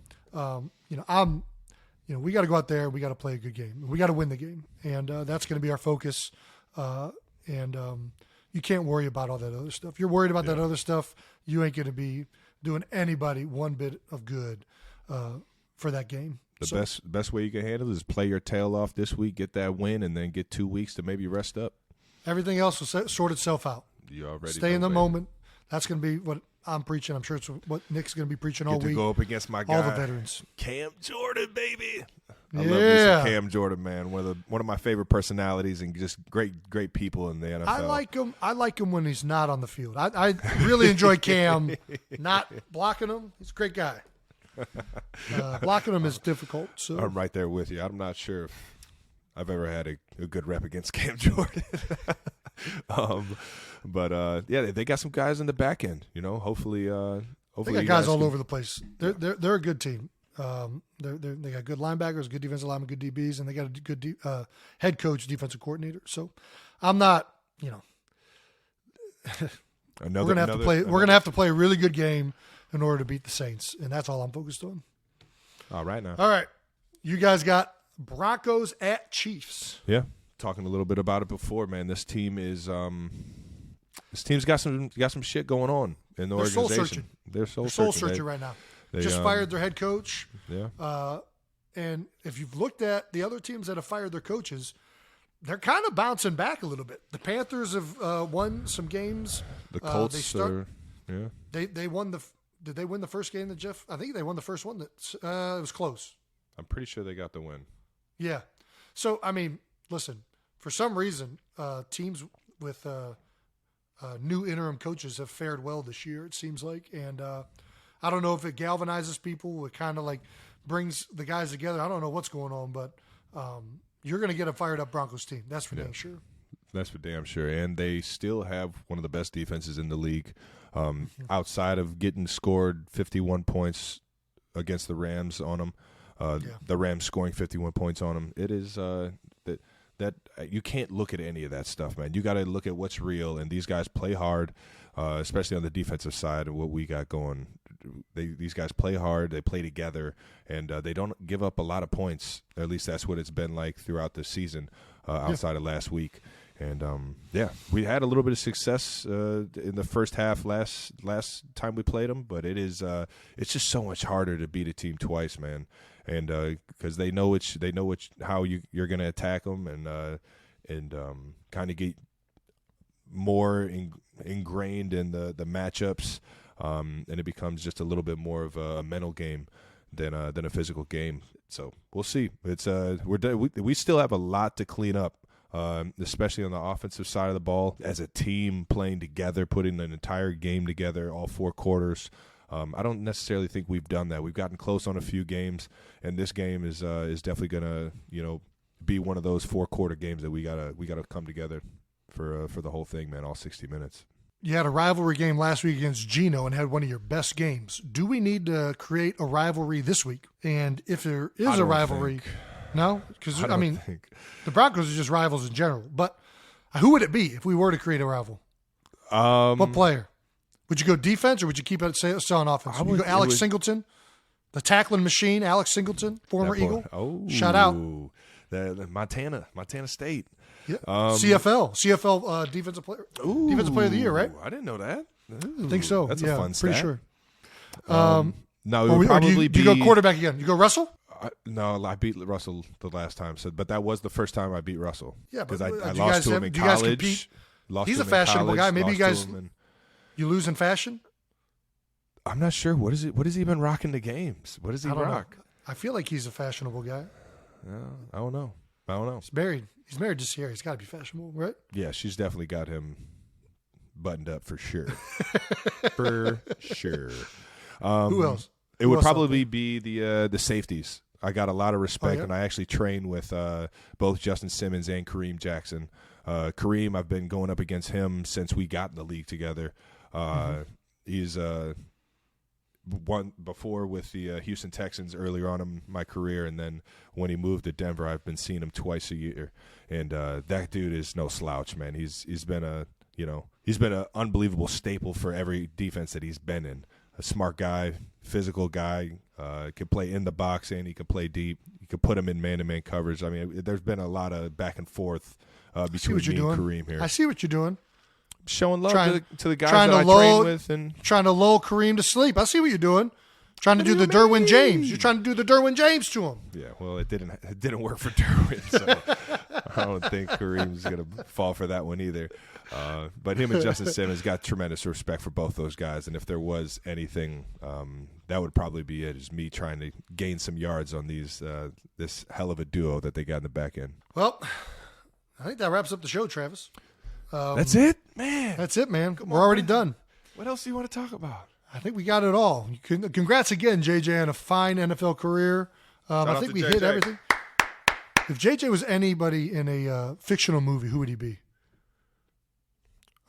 we got to go out there. We got to play a good game. We got to win the game, and that's going to be our focus. You can't worry about all that other stuff. If you're worried about that other stuff, you ain't going to be doing anybody one bit of good for that game. The best way you can handle it is play your tail off this week, get that win, and then get 2 weeks to maybe rest up. Everything else will sort itself out. You already stay in the moment. That's going to be what I'm preaching. I'm sure it's what Nick's going to be preaching all week. To go up against my guy, all the veterans. Cam Jordan, baby. I love me some Cam Jordan, man. One of my favorite personalities and just great people in the NFL. I like him when he's not on the field. I really enjoy Cam not blocking him. He's a great guy. Blocking him is difficult. So I'm right there with you. I'm not sure if I've ever had a good rep against Cam Jordan. But they got some guys in the back end. Hopefully, they got guys all over the place. They're a good team. They got good linebackers, good defensive linemen, good DBs, and they got a good head coach, defensive coordinator. So I'm not, we're gonna have to play a really good game in order to beat the Saints, and that's all I'm focused on. All right, you guys got Broncos at Chiefs. Yeah, talking a little bit about it before, man. This team is this team's got some shit going on in the organization. They're soul searching right now. They just fired their head coach. Yeah. And if you've looked at the other teams that have fired their coaches, they're kind of bouncing back a little bit. The Panthers have won some games. The Colts They won the. Did they win the first game that Jeff? I think they won the first one. That it was close. I'm pretty sure they got the win. Yeah. So I mean, listen. For some reason, teams with new interim coaches have fared well this year. It seems like, and I don't know if it galvanizes people. It kind of like brings the guys together. I don't know what's going on, but you're going to get a fired up Broncos team. That's for damn sure. That's for damn sure. And they still have one of the best defenses in the league. Outside of getting scored 51 points against the Rams on them, the Rams scoring 51 points on them, it is that you can't look at any of that stuff, man. You got to look at what's real, and these guys play hard. especially on the defensive side of what we got going. These guys play hard, they play together, and they don't give up a lot of points. At least that's what it's been like throughout the season, outside of last week. And we had a little bit of success in the first half last time we played them, but it's just so much harder to beat a team twice, man. And because they know how you're going to attack them, and kind of get more ingrained in the matchups, and it becomes just a little bit more of a mental game than a physical game. So we'll see. It's we still have a lot to clean up. Especially on the offensive side of the ball, as a team playing together, putting an entire game together, all 4 quarters. I don't necessarily think we've done that. We've gotten close on a few games, and this game is definitely gonna be one of those 4-quarter games that we gotta come together for the whole thing, man. All 60 minutes. You had a rivalry game last week against Geno and had one of your best games. Do we need to create a rivalry this week? And if there is a rivalry. No? Because, I mean, the Broncos are just rivals in general. But who would it be if we were to create a rival? What player? Would you go defense or would you keep it still on offense? Would you go Alex Singleton? The tackling machine, Alex Singleton, former Eagle? Oh. Shout out. The Montana State. Yeah. CFL defensive player of the year, right? I didn't know that. I think so. That's a fun stat. Pretty sure. No, it would probably do you go quarterback again? You go Russell? No, I beat Russell the last time, but that was the first time I beat Russell. Yeah, because I lost to him in college. He's a fashionable guy. Maybe you guys you lose in fashion. I'm not sure. What is it? What has he been rocking the games? What does he rock? I feel like he's a fashionable guy. I don't know. He's married. He's married to Sierra. He's got to be fashionable, right? Yeah, she's definitely got him buttoned up for sure. For sure. Who else? It would probably be the safeties. I got a lot of respect, and I actually train with both Justin Simmons and Kareem Jackson. Kareem, I've been going up against him since we got in the league together. He's won before with the Houston Texans earlier on in my career, and then when he moved to Denver, I've been seeing him twice a year. And that dude is no slouch, man. He's been an unbelievable staple for every defense that he's been in. A smart guy, physical guy, can play in the box and he can play deep. You can put him in man-to-man coverage. I mean, there's been a lot of back and forth between me and Kareem here. I see what you're doing. Showing love to the guys that I train with. And trying to lull Kareem to sleep. I see what you're doing. Trying to do the Derwin James. You're trying to do the Derwin James to him. Yeah, well, it didn't work for Derwin, so I don't think Kareem's going to fall for that one either. But him and Justin Simmons got tremendous respect for both those guys, and if there was anything, that would probably be it, is me trying to gain some yards on this hell of a duo that they got in the back end. Well, I think that wraps up the show, Travis. That's it, man. That's it, man. We're already done. What else do you want to talk about? I think we got it all. Congrats again, JJ, on a fine NFL career. I think we hit everything. If JJ was anybody in a fictional movie, who would he be?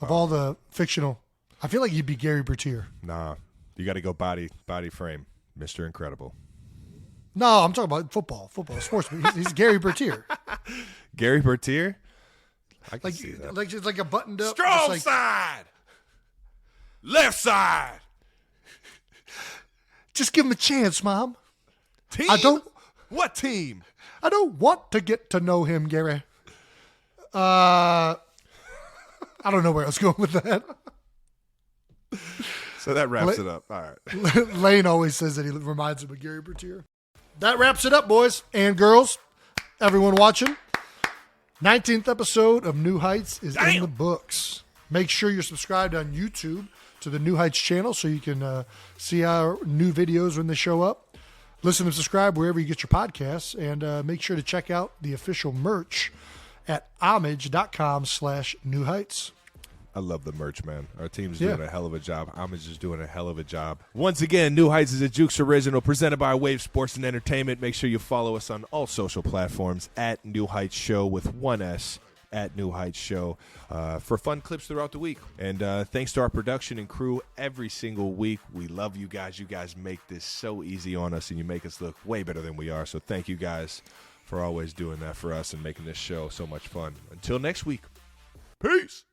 Of all the fictional, I feel like he'd be Gary Bertier. Nah, you got to go body frame, Mr. Incredible. No, I'm talking about football, sports. He's Gary Bertier. Gary Bertier? I can see that. Like just like a buttoned up. Strong side. Left side. Just give him a chance, Mom. Team? What team? I don't want to get to know him, Gary. I don't know where I was going with that. So that wraps it up. All right. Lane always says that he reminds him of Gary Bertier. That wraps it up, boys and girls. Everyone watching. 19th episode of New Heights is in the books. Make sure you're subscribed on YouTube to the New Heights channel so you can see our new videos when they show up. Listen and subscribe wherever you get your podcasts, and make sure to check out the official merch at homage.com/New Heights. I love the merch, man. Our team's doing a hell of a job. Homage is doing a hell of a job. Once again, New Heights is a Jukes original presented by Wave Sports and Entertainment. Make sure you follow us on all social platforms at New Heights Show with one S, at New Heights Show, for fun clips throughout the week. And thanks to our production and crew every single week. We love you guys. You guys make this so easy on us, and you make us look way better than we are. So thank you guys for always doing that for us and making this show so much fun. Until next week, peace.